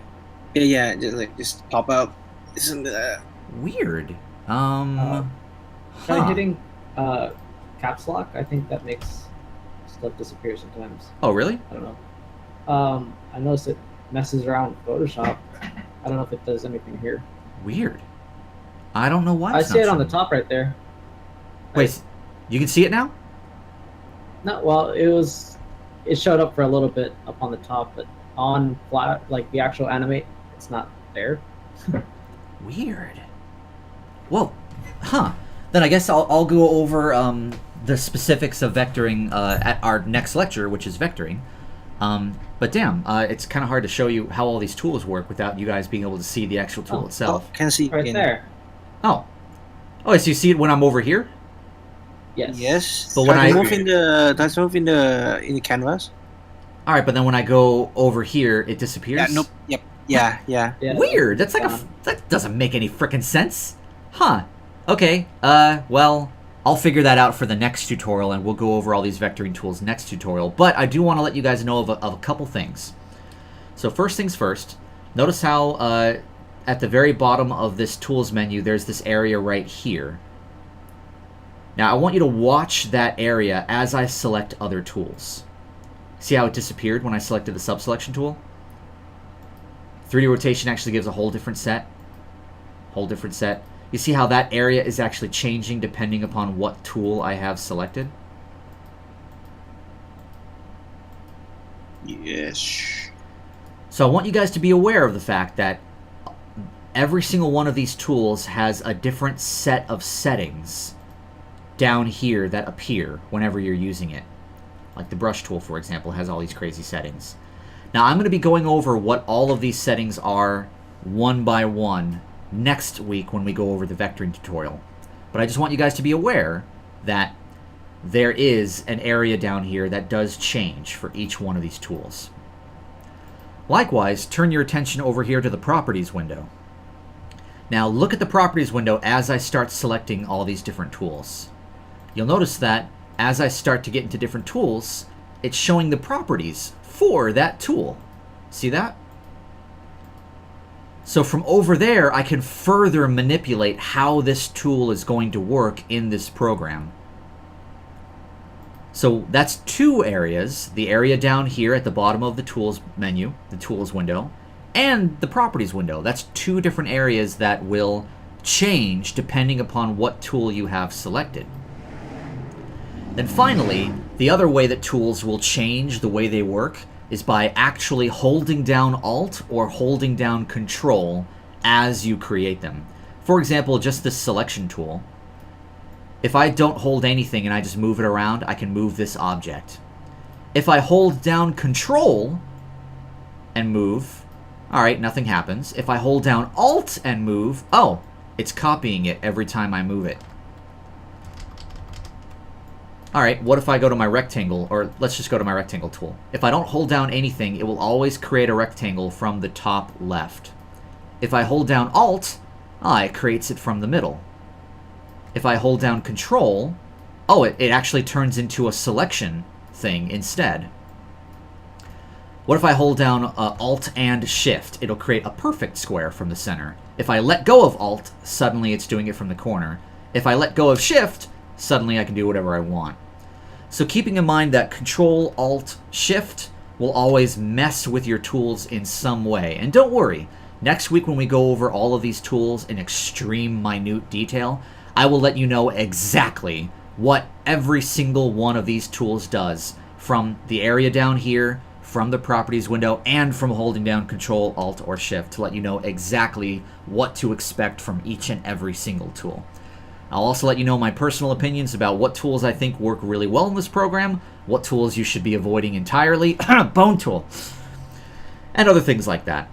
yeah, just pop up. Isn't that Weird. Try Huh. hitting caps lock. I think that makes stuff disappear sometimes. Oh, really? I don't know. I noticed it messes around with Photoshop. I don't know if it does anything here. Weird. I don't know why. I it's see not it on the showing. top right there. Wait, you can see it now? No, well, it showed up for a little bit up on the top, but on flat, like the actual animate, it's not there. Weird. Well, huh. Then I guess I'll go over the specifics of vectoring at our next lecture, which is vectoring. But damn, it's kind of hard to show you how all these tools work without you guys being able to see the actual tool itself. can see Right in- there. Oh, so you see it when I'm over here? Yes. Yes. But when Try to I- move in the canvas. All right, but then when I go over here, it disappears. Yeah. Nope. Yep. Yeah. Yeah. Yeah, Weird. That's like gone. that doesn't make any frickin' sense. Huh. Okay. Well, I'll figure that out for the next tutorial, and we'll go over all these vectoring tools next tutorial. But I do want to let you guys know of a couple things. So first things first, notice how at the very bottom of this tools menu, there's this area right here. Now I want you to watch that area as I select other tools. See how it disappeared when I selected the subselection tool? 3D rotation actually gives a whole different set. Whole different set. You see how that area is actually changing depending upon what tool I have selected? Yes. So I want you guys to be aware of the fact that every single one of these tools has a different set of settings down here that appear whenever you're using it. Like the brush tool, for example, has all these crazy settings. Now I'm going to be going over what all of these settings are one by one next week when we go over the vectoring tutorial. But I just want you guys to be aware that there is an area down here that does change for each one of these tools. Likewise, turn your attention over here to the Properties window. Now look at the Properties window as I start selecting all these different tools. You'll notice that as I start to get into different tools, it's showing the properties for that tool. See that? So from over there, I can further manipulate how this tool is going to work in this program. So that's two areas, the area down here at the bottom of the tools menu, the tools window, and the properties window. That's two different areas that will change depending upon what tool you have selected. Then finally, The other way that tools will change the way they work is by actually holding down Alt or holding down Control as you create them. For example, just this selection tool. If I don't hold anything and I just move it around, I can move this object. If I hold down Control and move, alright, nothing happens. If I hold down Alt and move, oh, it's copying it every time I move it. Alright, what if I go to my rectangle, or let's just go to my rectangle tool. If I don't hold down anything, it will always create a rectangle from the top left. If I hold down Alt, it creates it from the middle. If I hold down Control, it actually turns into a selection thing instead. What if I hold down Alt and Shift? It'll create a perfect square from the center. If I let go of Alt, suddenly it's doing it from the corner. If I let go of Shift, suddenly I can do whatever I want. So keeping in mind that Control, Alt, Shift will always mess with your tools in some way. And don't worry, next week when we go over all of these tools in extreme minute detail, I will let you know exactly what every single one of these tools does, from the area down here, from the properties window, and from holding down Control, Alt, or Shift to let you know exactly what to expect from each and every single tool. I'll also let you know my personal opinions about what tools I think work really well in this program, what tools you should be avoiding entirely, bone tool, and other things like that.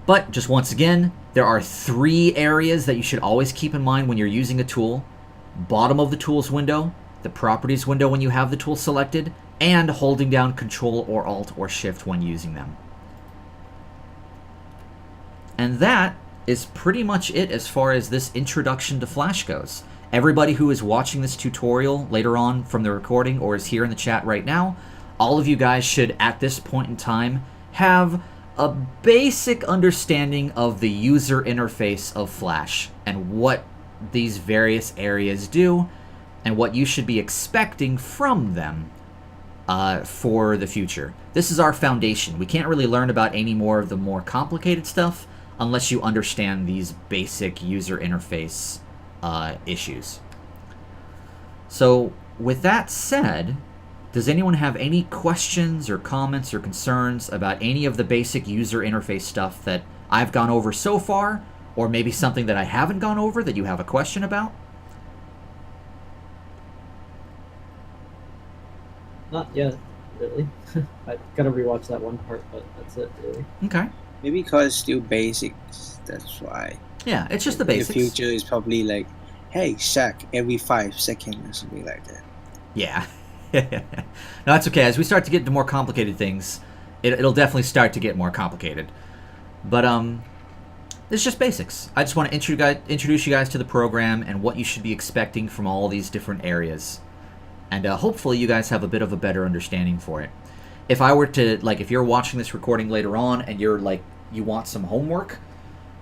But just once again, there are 3 areas that you should always keep in mind when you're using a tool. Bottom of the tools window, the properties window when you have the tool selected, and holding down Control or Alt or Shift when using them. And that is pretty much it as far as this introduction to Flash goes. Everybody who is watching this tutorial later on from the recording or is here in the chat right now, all of you guys should at this point in time have a basic understanding of the user interface of Flash and what these various areas do and what you should be expecting from them for the future. This is our foundation. We can't really learn about any more of the more complicated stuff unless you understand these basic user interface issues. So with that said, does anyone have any questions or comments or concerns about any of the basic user interface stuff that I've gone over so far, or maybe something that I haven't gone over that you have a question about? Not yet, really. I gotta rewatch that one part, but that's it, really. Okay. Maybe because still basics, that's why. Yeah, it's just the basics. The future is probably like, hey, Shack every 5 seconds or something like that. Yeah. No, that's okay. As we start to get into more complicated things, it'll definitely start to get more complicated. But it's just basics. I just want to introduce you guys to the program and what you should be expecting from all these different areas. And hopefully you guys have a bit of a better understanding for it. If I were to, if you're watching this recording later on and you're you want some homework,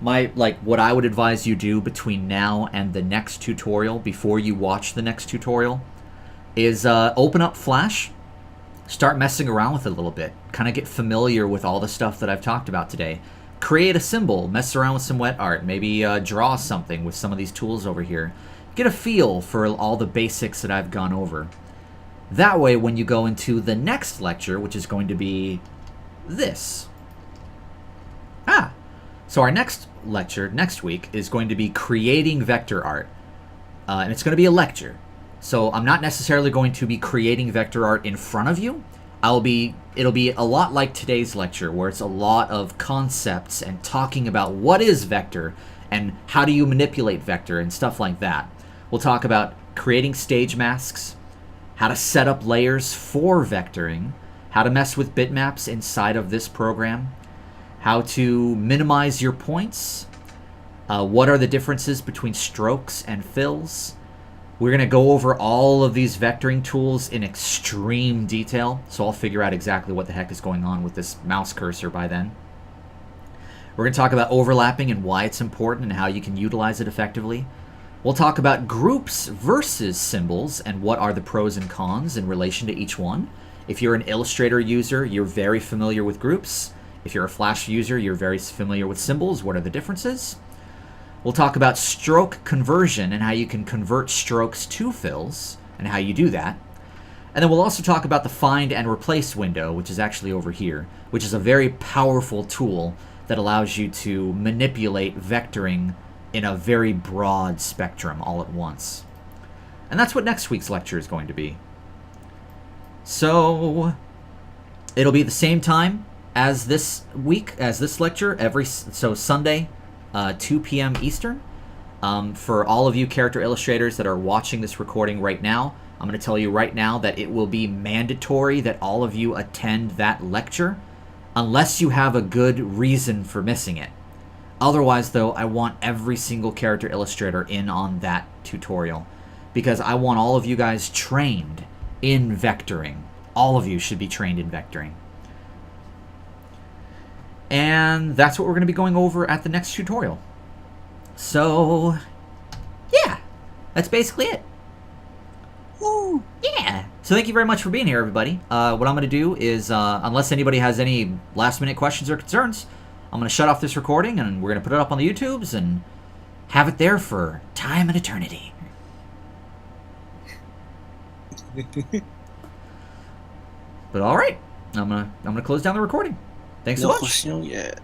what I would advise you do between now and the next tutorial, before you watch the next tutorial, is open up Flash, start messing around with it a little bit, kind of get familiar with all the stuff that I've talked about today. Create a symbol, mess around with some wet art, maybe draw something with some of these tools over here. Get a feel for all the basics that I've gone over. That way, when you go into the next lecture, which is going to be this. So our next lecture, next week, is going to be creating vector art. And it's going to be a lecture. So I'm not necessarily going to be creating vector art in front of you. It'll be a lot like today's lecture, where it's a lot of concepts and talking about what is vector and how do you manipulate vector and stuff like that. We'll talk about creating stage masks, how to set up layers for vectoring, how to mess with bitmaps inside of this program, how to minimize your points, what are the differences between strokes and fills. We're going to go over all of these vectoring tools in extreme detail, so I'll figure out exactly what the heck is going on with this mouse cursor by then. We're going to talk about overlapping and why it's important and how you can utilize it effectively. We'll talk about groups versus symbols and what are the pros and cons in relation to each one. If you're an Illustrator user, you're very familiar with groups. If you're a Flash user, you're very familiar with symbols. What are the differences? We'll talk about stroke conversion and how you can convert strokes to fills and how you do that. And then we'll also talk about the find and replace window, which is actually over here, which is a very powerful tool that allows you to manipulate vectoring in a very broad spectrum all at once. And that's what next week's lecture is going to be. So it'll be the same time as this week, as this lecture, so Sunday, 2 p.m. Eastern. For all of you character illustrators that are watching this recording right now, I'm going to tell you right now that it will be mandatory that all of you attend that lecture, unless you have a good reason for missing it. Otherwise, though, I want every single character illustrator in on that tutorial, because I want all of you guys trained in vectoring. All of you should be trained in vectoring. And that's what we're going to be going over at the next tutorial. So, yeah, that's basically it. Woo, yeah. So thank you very much for being here, everybody. What I'm going to do is, unless anybody has any last-minute questions or concerns, I'm going to shut off this recording, and we're going to put it up on the YouTubes and have it there for time and eternity. But all right, I'm gonna close down the recording. Thanks so No much. question yet.